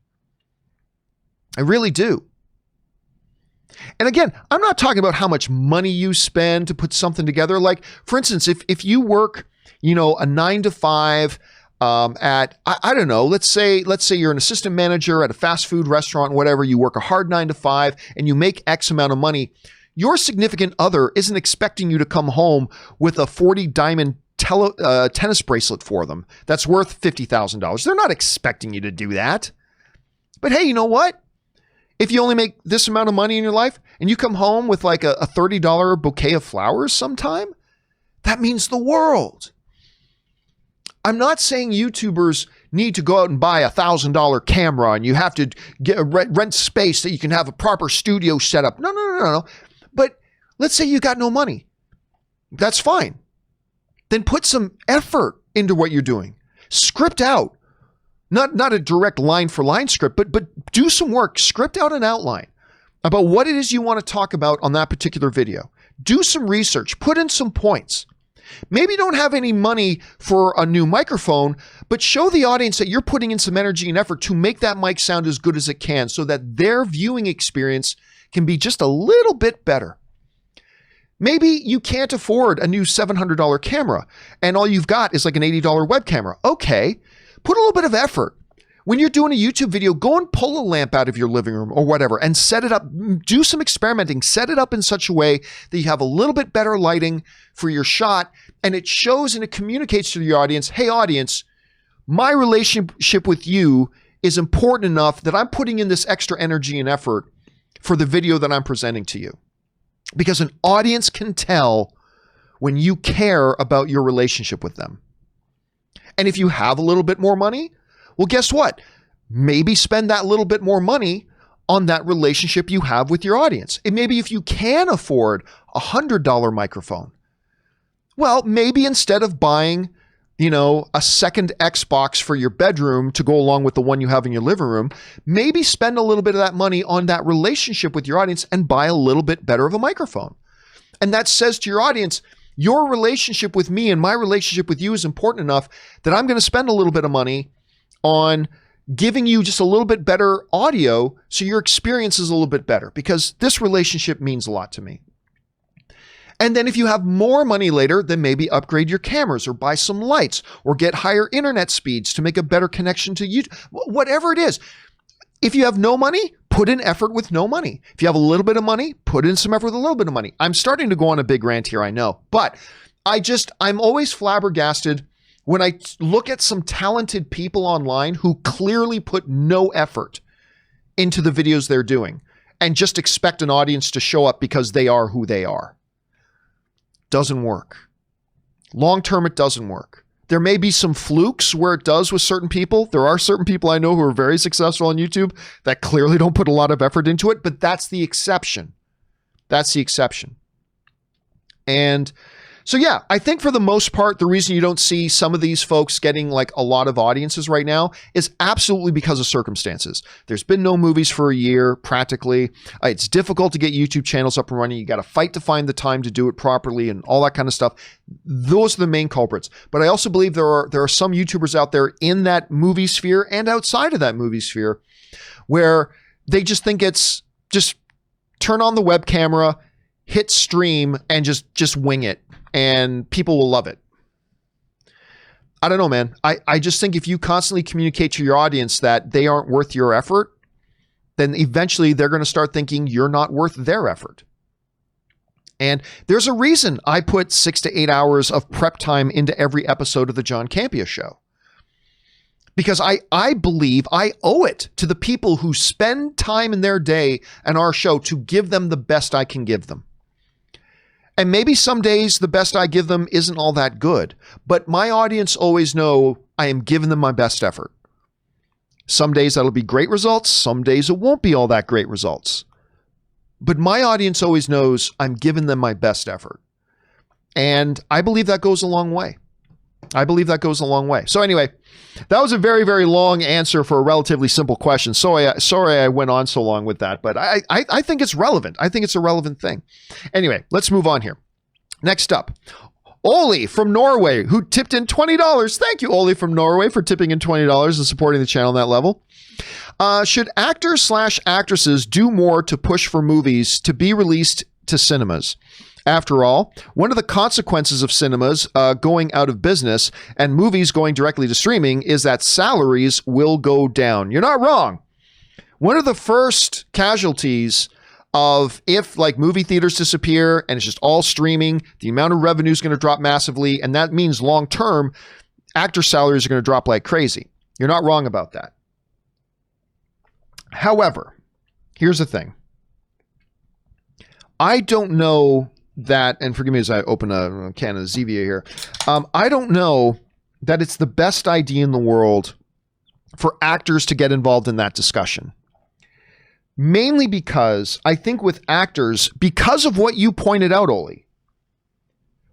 I really do. And again, I'm not talking about how much money you spend to put something together. Like, for instance, if you work, a 9 to 5 at, I don't know, let's say you're an assistant manager at a fast food restaurant, whatever, you work a hard 9 to 5 and you make X amount of money. Your significant other isn't expecting you to come home with a 40 diamond tennis bracelet for them that's worth $50,000. They're not expecting you to do that. But hey, you know what? If you only make this amount of money in your life and you come home with like a $30 bouquet of flowers sometime, that means the world. I'm not saying YouTubers need to go out and buy a $1,000 camera and you have to rent space that you can have a proper studio set up. No. But let's say you got no money. That's fine. Then put some effort into what you're doing. Script out. Not a direct line for line script, but do some work. Script out an outline about what it is you want to talk about on that particular video. Do some research. Put in some points. Maybe you don't have any money for a new microphone, but show the audience that you're putting in some energy and effort to make that mic sound as good as it can so that their viewing experience can be just a little bit better. Maybe you can't afford a new $700 camera and all you've got is like an $80 web camera. Okay, put a little bit of effort. When you're doing a YouTube video, go and pull a lamp out of your living room or whatever and set it up. Do some experimenting. Set it up in such a way that you have a little bit better lighting for your shot, and it shows and it communicates to your audience, hey audience, my relationship with you is important enough that I'm putting in this extra energy and effort for the video that I'm presenting to you. Because an audience can tell when you care about your relationship with them. And if you have a little bit more money, well, guess what? Maybe spend that little bit more money on that relationship you have with your audience. And maybe if you can afford a $100 microphone, well, maybe instead of buying, a second Xbox for your bedroom to go along with the one you have in your living room, maybe spend a little bit of that money on that relationship with your audience and buy a little bit better of a microphone. And that says to your audience, your relationship with me and my relationship with you is important enough that I'm going to spend a little bit of money on giving you just a little bit better audio so your experience is a little bit better, because this relationship means a lot to me. And then if you have more money later, then maybe upgrade your cameras or buy some lights or get higher internet speeds to make a better connection to YouTube. Whatever it is. If you have no money, put in effort with no money. If you have a little bit of money, put in some effort with a little bit of money. I'm starting to go on a big rant here, I know, but I'm always flabbergasted when I look at some talented people online who clearly put no effort into the videos they're doing and just expect an audience to show up because they are who they are. Doesn't work. Long term, it doesn't work. There may be some flukes where it does with certain people. There are certain people I know who are very successful on YouTube that clearly don't put a lot of effort into it, but that's the exception. That's the exception. And so yeah, I think for the most part, the reason you don't see some of these folks getting like a lot of audiences right now is absolutely because of circumstances. There's been no movies for a year, practically. It's difficult to get YouTube channels up and running. You got to fight to find the time to do it properly and all that kind of stuff. Those are the main culprits. But I also believe there are some YouTubers out there in that movie sphere and outside of that movie sphere where they just think it's just turn on the web camera, hit stream, and just wing it. And people will love it. I don't know, man. I just think if you constantly communicate to your audience that they aren't worth your effort, then eventually they're going to start thinking you're not worth their effort. And there's a reason I put 6 to 8 hours of prep time into every episode of the John Campea Show. Because I believe I owe it to the people who spend time in their day and our show to give them the best I can give them. And maybe some days the best I give them isn't all that good, but my audience always know I am giving them my best effort. Some days that'll be great results. Some days it won't be all that great results. But my audience always knows I'm giving them my best effort. And I believe that goes a long way. I believe that goes a long way. So anyway, that was a very, very long answer for a relatively simple question. Sorry I went on so long with that, but I think it's relevant. I think it's a relevant thing. Anyway, let's move on here. Next up, Oli from Norway, who tipped in $20. Thank you, Oli from Norway, for tipping in $20 and supporting the channel on that level. Should actors/actresses do more to push for movies to be released to cinemas? After all, one of the consequences of cinemas going out of business and movies going directly to streaming is that salaries will go down. You're not wrong. One of the first casualties of if like movie theaters disappear and it's just all streaming, the amount of revenue is going to drop massively. And that means long term, actor salaries are going to drop like crazy. You're not wrong about that. However, here's the thing. I don't know that, and forgive me as I open a can of Zevia here. I don't know that it's the best idea in the world for actors to get involved in that discussion. Mainly because I think with actors, because of what you pointed out, Oli,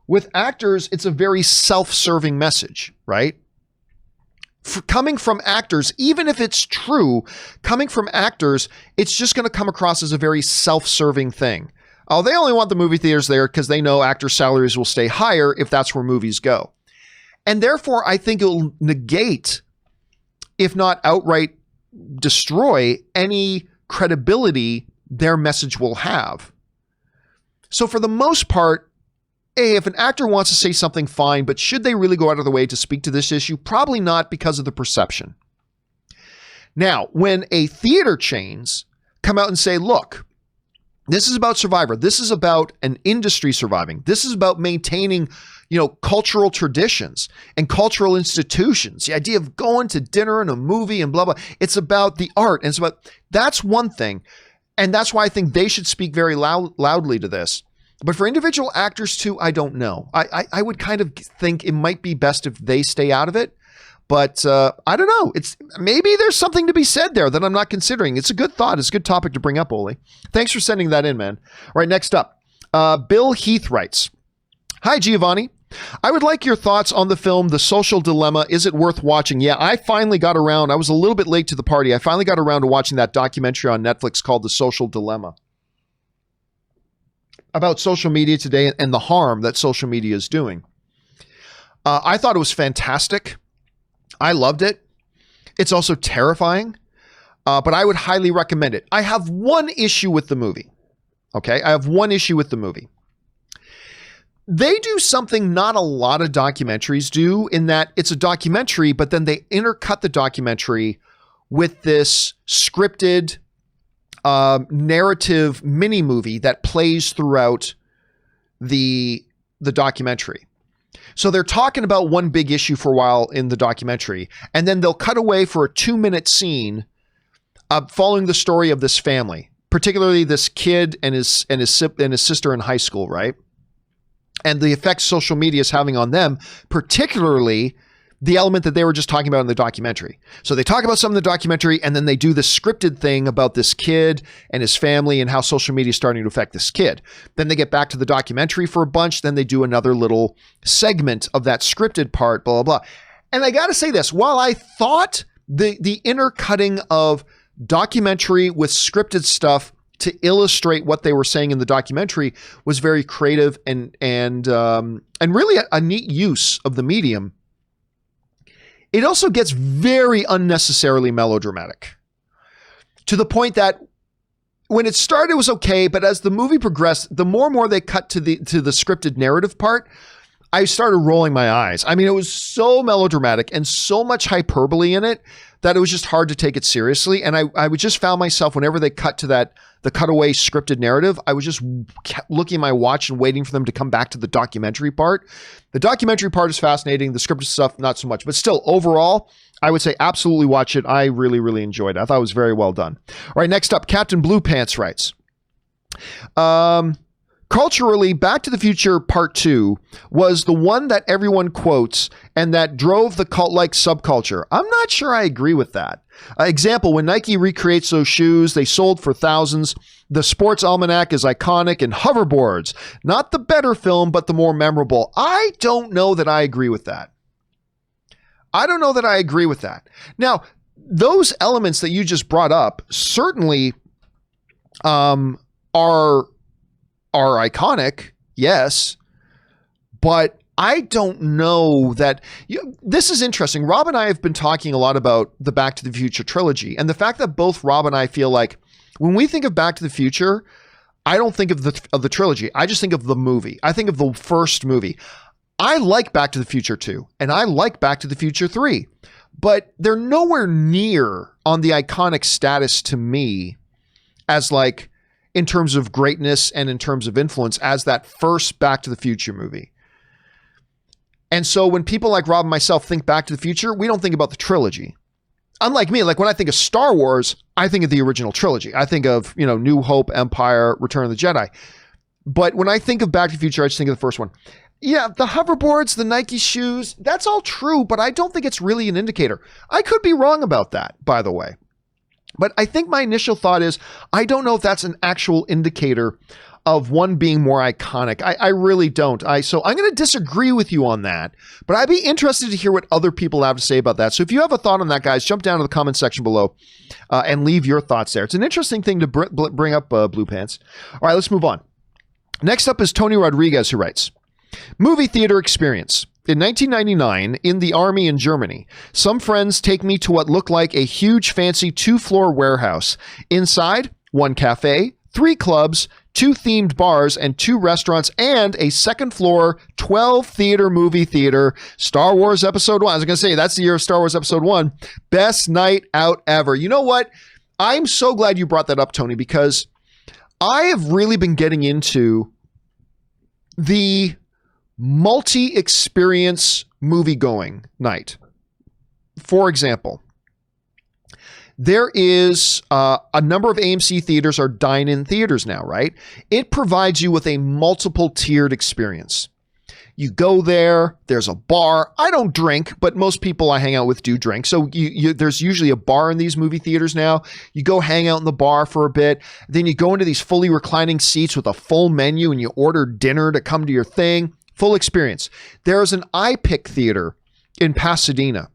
with actors, it's a very self-serving message, right? Coming from actors, even if it's true, coming from actors, it's just going to come across as a very self-serving thing. Oh, they only want the movie theaters there because they know actor salaries will stay higher if that's where movies go. And therefore, I think it'll negate, if not outright destroy, any credibility their message will have. So for the most part, if an actor wants to say something, fine, but should they really go out of the way to speak to this issue? Probably not, because of the perception. Now, when a theater chains come out and say, look, this is about Survivor. This is about an industry surviving. This is about maintaining, cultural traditions and cultural institutions. The idea of going to dinner and a movie and blah, blah. It's about the art. And that's one thing. And that's why I think they should speak very loudly to this. But for individual actors too, I don't know. I would kind of think it might be best if they stay out of it. But I don't know. Maybe there's something to be said there that I'm not considering. It's a good thought. It's a good topic to bring up, Oli. Thanks for sending that in, man. All right, next up. Bill Heath writes, "Hi, Giovanni. I would like your thoughts on the film The Social Dilemma. Is it worth watching?" Yeah, I finally got around. I was a little bit late to the party. I finally got around to watching that documentary on Netflix called The Social Dilemma, about social media today and the harm that social media is doing. I thought it was fantastic. I loved it. It's also terrifying, but I would highly recommend it. I have one issue with the movie. Okay, I have one issue with the movie. They do something not a lot of documentaries do, in that it's a documentary, but then they intercut the documentary with this scripted narrative mini movie that plays throughout the documentary. So they're talking about one big issue for a while in the documentary, and then they'll cut away for a 2-minute scene following the story of this family, particularly this kid and his sister in high school, right? And the effects social media is having on them, particularly the element that they were just talking about in the documentary. So they talk about some of the documentary, and then they do this scripted thing about this kid and his family and how social media is starting to affect this kid. Then they get back to the documentary for a bunch. Then they do another little segment of that scripted part, blah, blah, blah. And I got to say this, while I thought the intercutting of documentary with scripted stuff to illustrate what they were saying in the documentary was very creative and really a neat use of the medium, it also gets very unnecessarily melodramatic, to the point that when it started, it was okay, but as the movie progressed, the more and more they cut to the scripted narrative part, I started rolling my eyes. I mean, it was so melodramatic and so much hyperbole in it that it was just hard to take it seriously. And I would just found myself, whenever they cut to the cutaway scripted narrative, I was just kept looking at my watch and waiting for them to come back to the documentary part. The documentary part is fascinating. The scripted stuff, not so much. But still, overall, I would say absolutely watch it. I really, really enjoyed it. I thought it was very well done. All right, next up, Captain Blue Pants writes, culturally, Back to the Future Part 2 was the one that everyone quotes and that drove the cult-like subculture. I'm not sure I agree with that. Example, when Nike recreates those shoes, they sold for thousands. The sports almanac is iconic, and hoverboards, not the better film, but the more memorable. I don't know that I agree with that. Now, those elements that you just brought up certainly are iconic, yes, but I don't know that this is interesting. Rob and I have been talking a lot about the Back to the Future trilogy, and the fact that both Rob and I feel like when we think of Back to the Future, I don't think of the trilogy. I just think of the movie. I think of the first movie. I like Back to the Future 2, and I like Back to the Future 3, but they're nowhere near on the iconic status to me as like, in terms of greatness and in terms of influence, as that first Back to the Future movie. And so when people like Rob and myself think Back to the Future, we don't think about the trilogy. Unlike me, like when I think of Star Wars, I think of the original trilogy. I think of, New Hope, Empire, Return of the Jedi. But when I think of Back to the Future, I just think of the first one. Yeah, the hoverboards, the Nike shoes, that's all true, but I don't think it's really an indicator. I could be wrong about that, by the way. But I think my initial thought is, I don't know if that's an actual indicator of one being more iconic. I really don't. So I'm going to disagree with you on that, but I'd be interested to hear what other people have to say about that. So if you have a thought on that, guys, jump down to the comment section below and leave your thoughts there. It's an interesting thing to bring up, Blue Pants. All right, let's move on. Next up is Tony Rodriguez, who writes, movie theater experience. In 1999, in the army in Germany, some friends take me to what looked like a huge fancy 2-floor warehouse. Inside, 1 cafe, 3 clubs, 2 themed bars, and 2 restaurants, and a second floor 12 theater movie theater. Star Wars Episode 1. I was going to say, that's the year of Star Wars Episode 1. Best night out ever. You know what? I'm so glad you brought that up, Tony, because I have really been getting into the multi-experience movie-going night. For example, there is a number of AMC theaters are dine-in theaters now, right? It provides you with a multiple tiered experience. You go there, there's a bar. I don't drink, but most people I hang out with do drink. So there's usually a bar in these movie theaters now. You go hang out in the bar for a bit. Then you go into these fully reclining seats with a full menu and you order dinner to come to your thing. Full experience. There's an iPic theater in Pasadena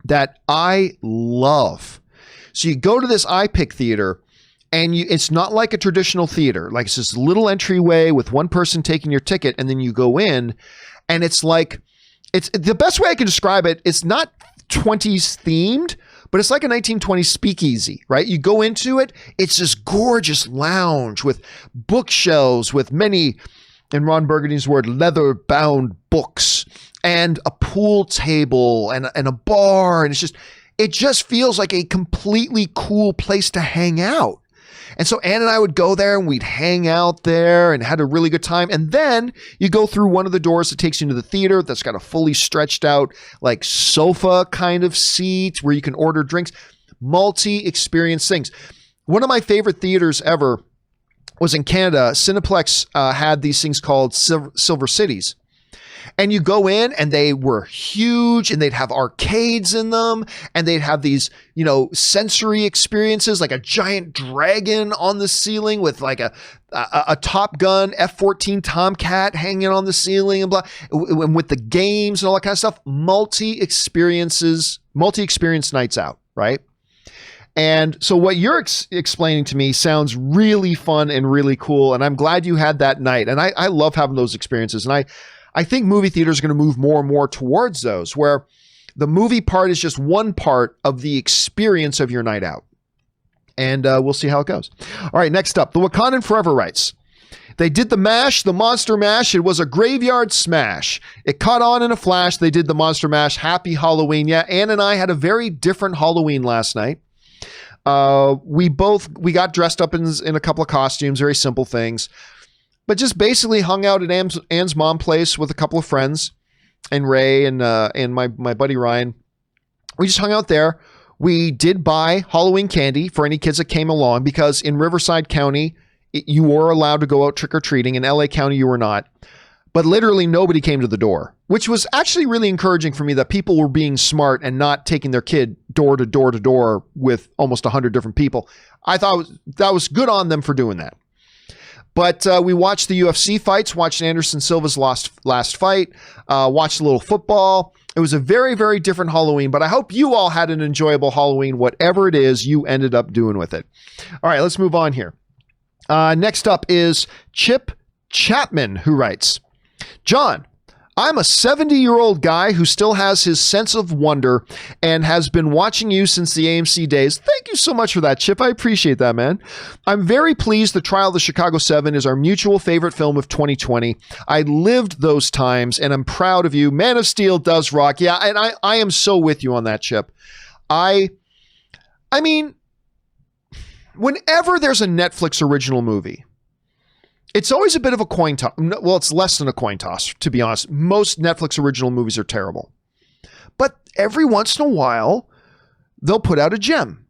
that I love. So you go to this iPic theater and it's not like a traditional theater. Like it's this little entryway with one person taking your ticket, and then you go in and it's like, it's the best way I can describe it. It's not 20s themed, but it's like a 1920s speakeasy, right? You go into it, it's this gorgeous lounge with bookshelves with many, in Ron Burgundy's word, leather-bound books, and a pool table and a bar. And it just feels like a completely cool place to hang out. And so Ann and I would go there and we'd hang out there and had a really good time. And then you go through one of the doors that takes you into the theater that's got a fully stretched out like sofa kind of seat where you can order drinks, multi-experience things. One of my favorite theaters ever was in Canada. Cineplex had these things called Silver Cities. And you go in and they were huge and they'd have arcades in them and they'd have these, sensory experiences like a giant dragon on the ceiling with like a Top Gun F-14 Tomcat hanging on the ceiling and blah, and with the games and all that kind of stuff. Multi-experience nights out, right? And so what you're explaining to me sounds really fun and really cool. And I'm glad you had that night. And I love having those experiences. And I think movie theaters are going to move more and more towards those, where the movie part is just one part of the experience of your night out. And we'll see how it goes. All right, next up, The Wakandan Forever writes, they did the mash, the Monster Mash. It was a graveyard smash. It caught on in a flash. They did the Monster Mash. Happy Halloween. Yeah, Ann and I had a very different Halloween last night. We got dressed up in a couple of costumes, very simple things. But just basically hung out at Ann's mom place with a couple of friends and Ray and my buddy Ryan. We just hung out there. We did buy Halloween candy for any kids that came along because in Riverside County, you were allowed to go out trick-or-treating. In LA County, you were not. But literally nobody came to the door, which was actually really encouraging for me that people were being smart and not taking their kid door to door to door with almost 100 different people. I thought that was good on them for doing that. But we watched the UFC fights, watched Anderson Silva's last fight, watched a little football. It was a very, very different Halloween, but I hope you all had an enjoyable Halloween, whatever it is you ended up doing with it. All right, let's move on here. Next up is Chip Chapman, who writes, John, I'm a 70-year-old guy who still has his sense of wonder and has been watching you since the AMC days. Thank you so much for that, Chip. I appreciate that, man. I'm very pleased The Trial of the Chicago 7 is our mutual favorite film of 2020. I lived those times, and I'm proud of you. Man of Steel does rock. Yeah, and I am so with you on that, Chip. I mean, whenever there's a Netflix original movie, it's always a bit of a coin toss. Well, it's less than a coin toss, to be honest. Most Netflix original movies are terrible. But every once in a while, they'll put out a gem.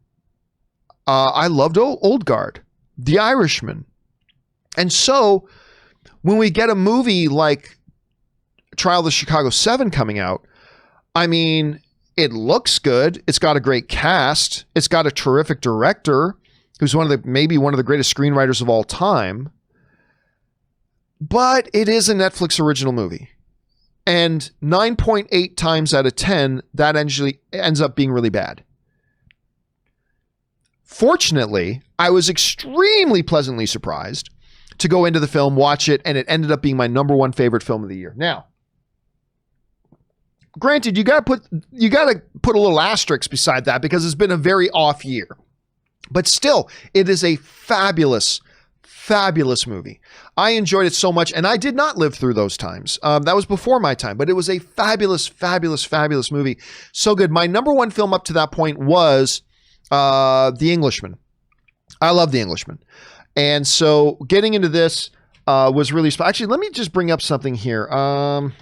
I loved Old Guard, The Irishman. And so when we get a movie like Trial of the Chicago 7 coming out, I mean, it looks good. It's got a great cast. It's got a terrific director who's maybe one of the greatest screenwriters of all time. But it is a Netflix original movie. And 9.8 times out of 10, that actually ends up being really bad. Fortunately, I was extremely pleasantly surprised to go into the film, watch it, and it ended up being my number one favorite film of the year. Now, granted, you got to put a little asterisk beside that because it's been a very off year. But still, it is a fabulous movie. I enjoyed it so much, and I did not live through those times. That was before my time, but it was a fabulous movie. So good. My number one film up to that point was The Englishman. I love The Englishman. And so getting into this was really special. Actually, let me just bring up something here. Hold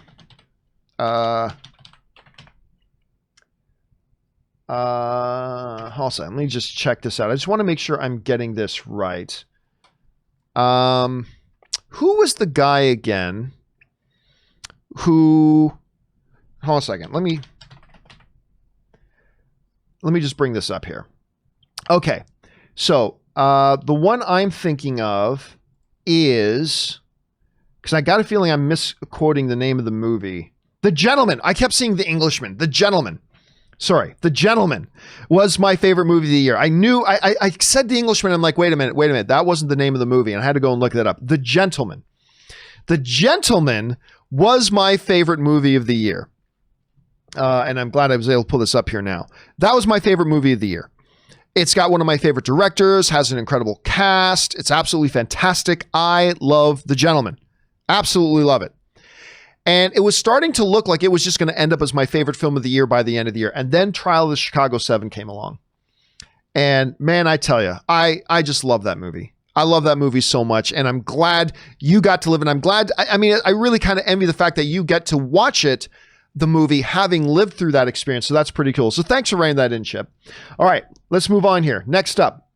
on, let me just check this out. I just want to make sure I'm getting this right. Who was the guy again hold on a second. Let me just bring this up here. Okay. So, the one I'm thinking of is, because I got a feeling I'm misquoting the name of the movie. The Gentleman. I kept seeing The Englishman. The Gentleman. Sorry, The Gentleman was my favorite movie of the year. I knew, I said The Englishman. I'm like, wait a minute. That wasn't the name of the movie. And I had to go and look that up. The Gentleman. The Gentleman was my favorite movie of the year. And I'm glad I was able to pull this up here now. That was my favorite movie of the year. It's got one of my favorite directors, has an incredible cast. It's absolutely fantastic. I love The Gentleman. Absolutely love it. And it was starting to look like it was just going to end up as my favorite film of the year by the end of the year. And then Trial of the Chicago 7 came along. And man, I tell you, I just love that movie. I love that movie so much. And I'm glad you got to live it. I'm glad, I mean, I really kind of envy the fact that you get to watch it, the movie, having lived through that experience. So that's pretty cool. So thanks for writing that in, Chip. All right, let's move on here. Next up.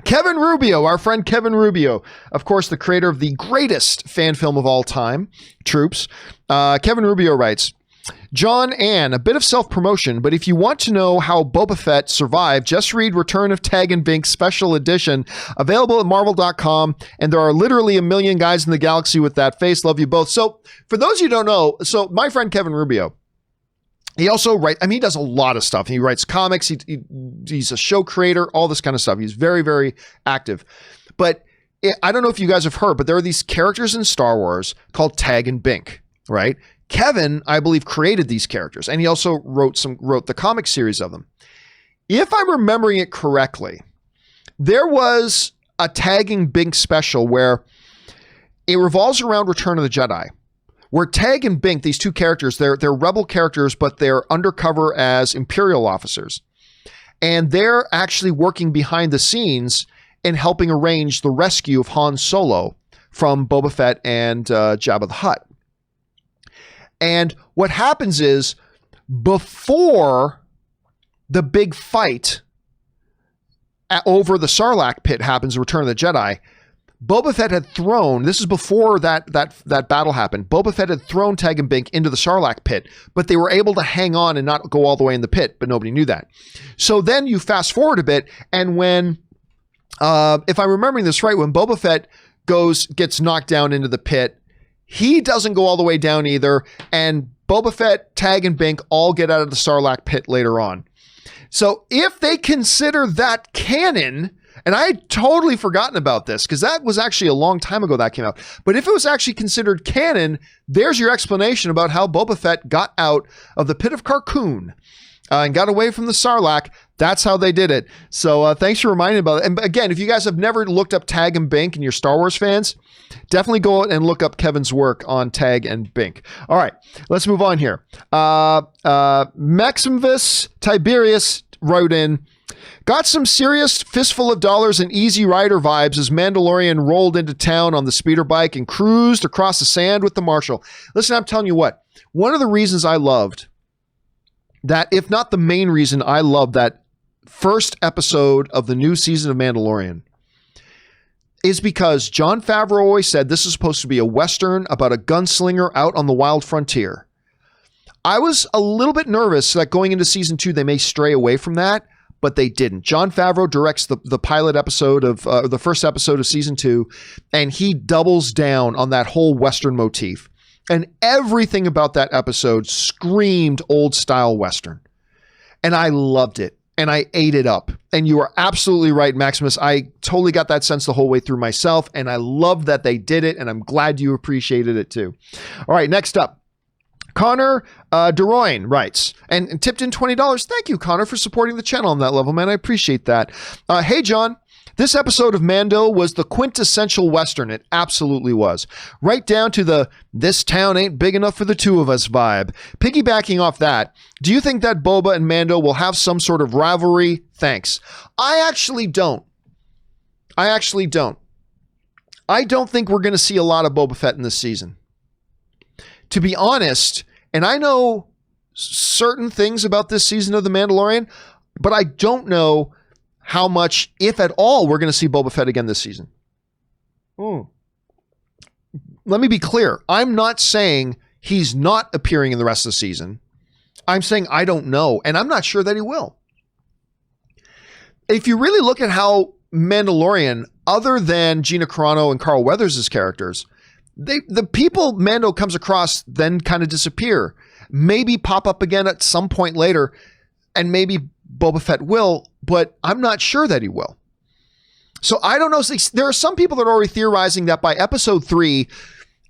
Kevin Rubio, our friend Kevin Rubio, of course, the creator of the greatest fan film of all time, Troops. Kevin Rubio writes, John Ann, a bit of self-promotion, but if you want to know how Boba Fett survived, just read Return of Tag and Bink Special Edition, available at marvel.com, and there are literally a million guys in the galaxy with that face. Love you both. So for those of you who don't know, so my friend Kevin Rubio, he also writes, I mean, he does a lot of stuff. He writes comics. He's a show creator, all this kind of stuff. He's very, very active. But I don't know if you guys have heard, but there are these characters in Star Wars called Tag and Bink, right? Kevin, I believe, created these characters, and he also wrote the comic series of them. If I'm remembering it correctly, there was a Tag and Bink special where it revolves around Return of the Jedi, where Tag and Bink, these two characters, they're rebel characters, but they're undercover as Imperial officers. And they're actually working behind the scenes and helping arrange the rescue of Han Solo from Boba Fett and Jabba the Hutt. And what happens is, before the big fight over the Sarlacc pit happens in Return of the Jedi, Boba Fett had thrown, this is before that battle happened, Boba Fett had thrown Tag and Bink into the Sarlacc pit, but they were able to hang on and not go all the way in the pit, but nobody knew that. So then you fast forward a bit, and when, if I'm remembering this right, when Boba Fett gets knocked down into the pit, he doesn't go all the way down either, and Boba Fett, Tag, and Bink all get out of the Sarlacc pit later on. So if they consider that canon, and I had totally forgotten about this because that was actually a long time ago that came out, but if it was actually considered canon, there's your explanation about how Boba Fett got out of the pit of Carkoon and got away from the Sarlacc. That's how they did it. So thanks for reminding me about it. And again, if you guys have never looked up Tag and Bink and you're Star Wars fans, definitely go and look up Kevin's work on Tag and Bink. All right, let's move on here. Maximus Tiberius wrote in, got some serious fistful of dollars and Easy Rider vibes as Mandalorian rolled into town on the speeder bike and cruised across the sand with the marshal. Listen, I'm telling you what, one of the reasons I loved that, if not the main reason I loved that first episode of the new season of Mandalorian, is because John Favreau always said this is supposed to be a Western about a gunslinger out on the wild frontier. I was a little bit nervous that going into season 2, they may stray away from that, but they didn't. John Favreau directs the pilot episode of the first episode of season 2, and he doubles down on that whole Western motif. And everything about that episode screamed old style Western. And I loved it. and I ate it up. And you are absolutely right, Maximus. I totally got that sense the whole way through myself, and I love that they did it, and I'm glad you appreciated it too. All right, next up. Connor DeRoyne writes, and tipped in $20. Thank you, Connor, for supporting the channel on that level, man. I appreciate that. Hey, John. This episode of Mando was the quintessential Western. It absolutely was. Right down to the "this town ain't big enough for the two of us" vibe. Piggybacking off that, do you think that Boba and Mando will have some sort of rivalry? Thanks. I actually don't. I don't think we're going to see a lot of Boba Fett in this season. To be honest, and I know certain things about this season of The Mandalorian, but I don't know how much, if at all, we're going to see Boba Fett again this season. Let me be clear. I'm not saying he's not appearing in the rest of the season. I'm saying I don't know, and I'm not sure that he will. If you really look at how Mandalorian, other than Gina Carano and Carl Weathers' characters, the people Mando comes across then kind of disappear, maybe pop up again at some point later, and maybe Boba Fett will, but I'm not sure that he will. So I don't know. There are some people that are already theorizing that by episode 3,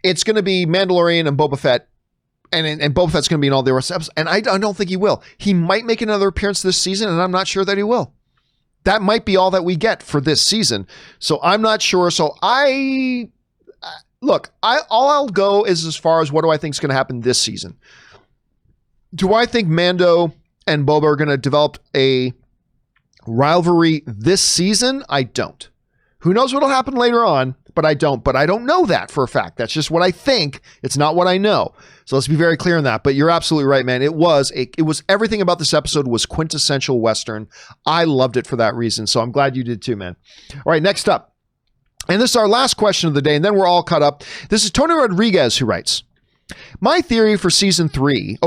it's going to be Mandalorian and Boba Fett, and Boba Fett's going to be in all the rest of episodes, and I don't think he will. He might make another appearance this season, and I'm not sure that he will. That might be all that we get for this season. So I'm not sure. So all I'll go is as far as what do I think is going to happen this season. Do I think Mando and Boba are going to develop a rivalry this season? I don't. Who knows what'll happen later on, but I don't. But I don't know that for a fact. That's just what I think. It's not what I know. So let's be very clear on that. But you're absolutely right, man. It was everything about this episode was quintessential Western. I loved it for that reason. So I'm glad you did too, man. All right, next up. And this is our last question of the day, and then we're all caught up. This is Tony Rodriguez who writes, my theory for season 3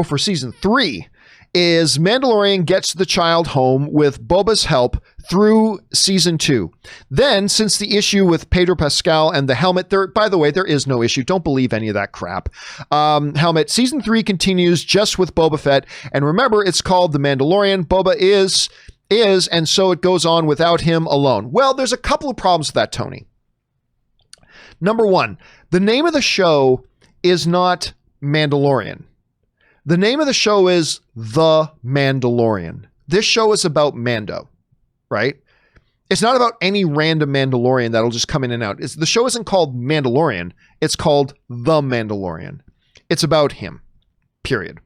is Mandalorian gets the child home with Boba's help through season 2. Then, since the issue with Pedro Pascal and the helmet, by the way, there is no issue. Don't believe any of that crap. Helmet, season 3 continues just with Boba Fett. And remember, it's called The Mandalorian. Boba is, and so it goes on without him alone. Well, there's a couple of problems with that, Tony. Number one, the name of the show is not Mandalorian. The name of the show is The Mandalorian. This show is about Mando, right? It's not about any random Mandalorian that'll just come in and out. The show isn't called Mandalorian. It's called The Mandalorian. It's about him, period.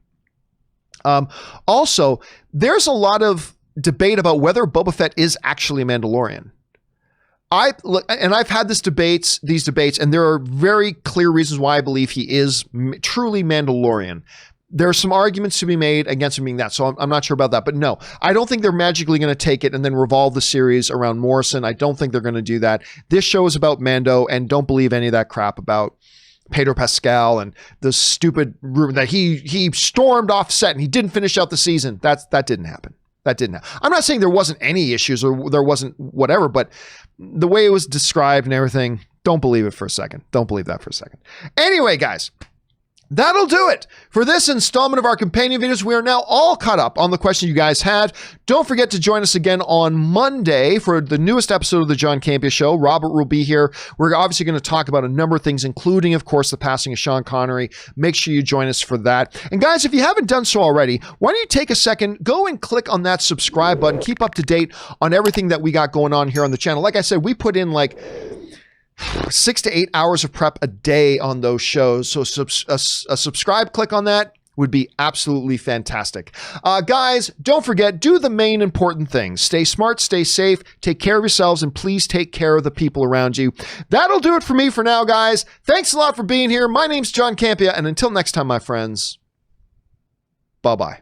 Also, there's a lot of debate about whether Boba Fett is actually a Mandalorian. I've had these debates, and there are very clear reasons why I believe he is truly Mandalorian. There are some arguments to be made against him being that, so I'm not sure about that. But no, I don't think they're magically going to take it and then revolve the series around Morrison. I don't think they're going to do that. This show is about Mando, and don't believe any of that crap about Pedro Pascal and the stupid rumor that he stormed off set and he didn't finish out the season. That didn't happen. That didn't happen. I'm not saying there wasn't any issues or there wasn't whatever, but the way it was described and everything, don't believe it for a second. Don't believe that for a second. Anyway, guys, that'll do it for this installment of our companion videos. We are now all caught up on the question you guys had. Don't forget to join us again on Monday for the newest episode of the John Campea Show. Robert will be here. We're obviously going to talk about a number of things, including, of course, the passing of Sean Connery. Make sure you join us for that. And guys, if you haven't done so already, why don't you take a second, go and click on that subscribe button. Keep up to date on everything that we got going on here on the channel. Like I said, we put in like 6 to 8 hours of prep a day on those shows. So a subscribe click on that would be absolutely fantastic. Guys, don't forget, do the main important things. Stay smart, stay safe, take care of yourselves, and please take care of the people around you. That'll do it for me for now, guys. Thanks a lot for being here. My name's John Campea, and until next time, my friends, bye-bye.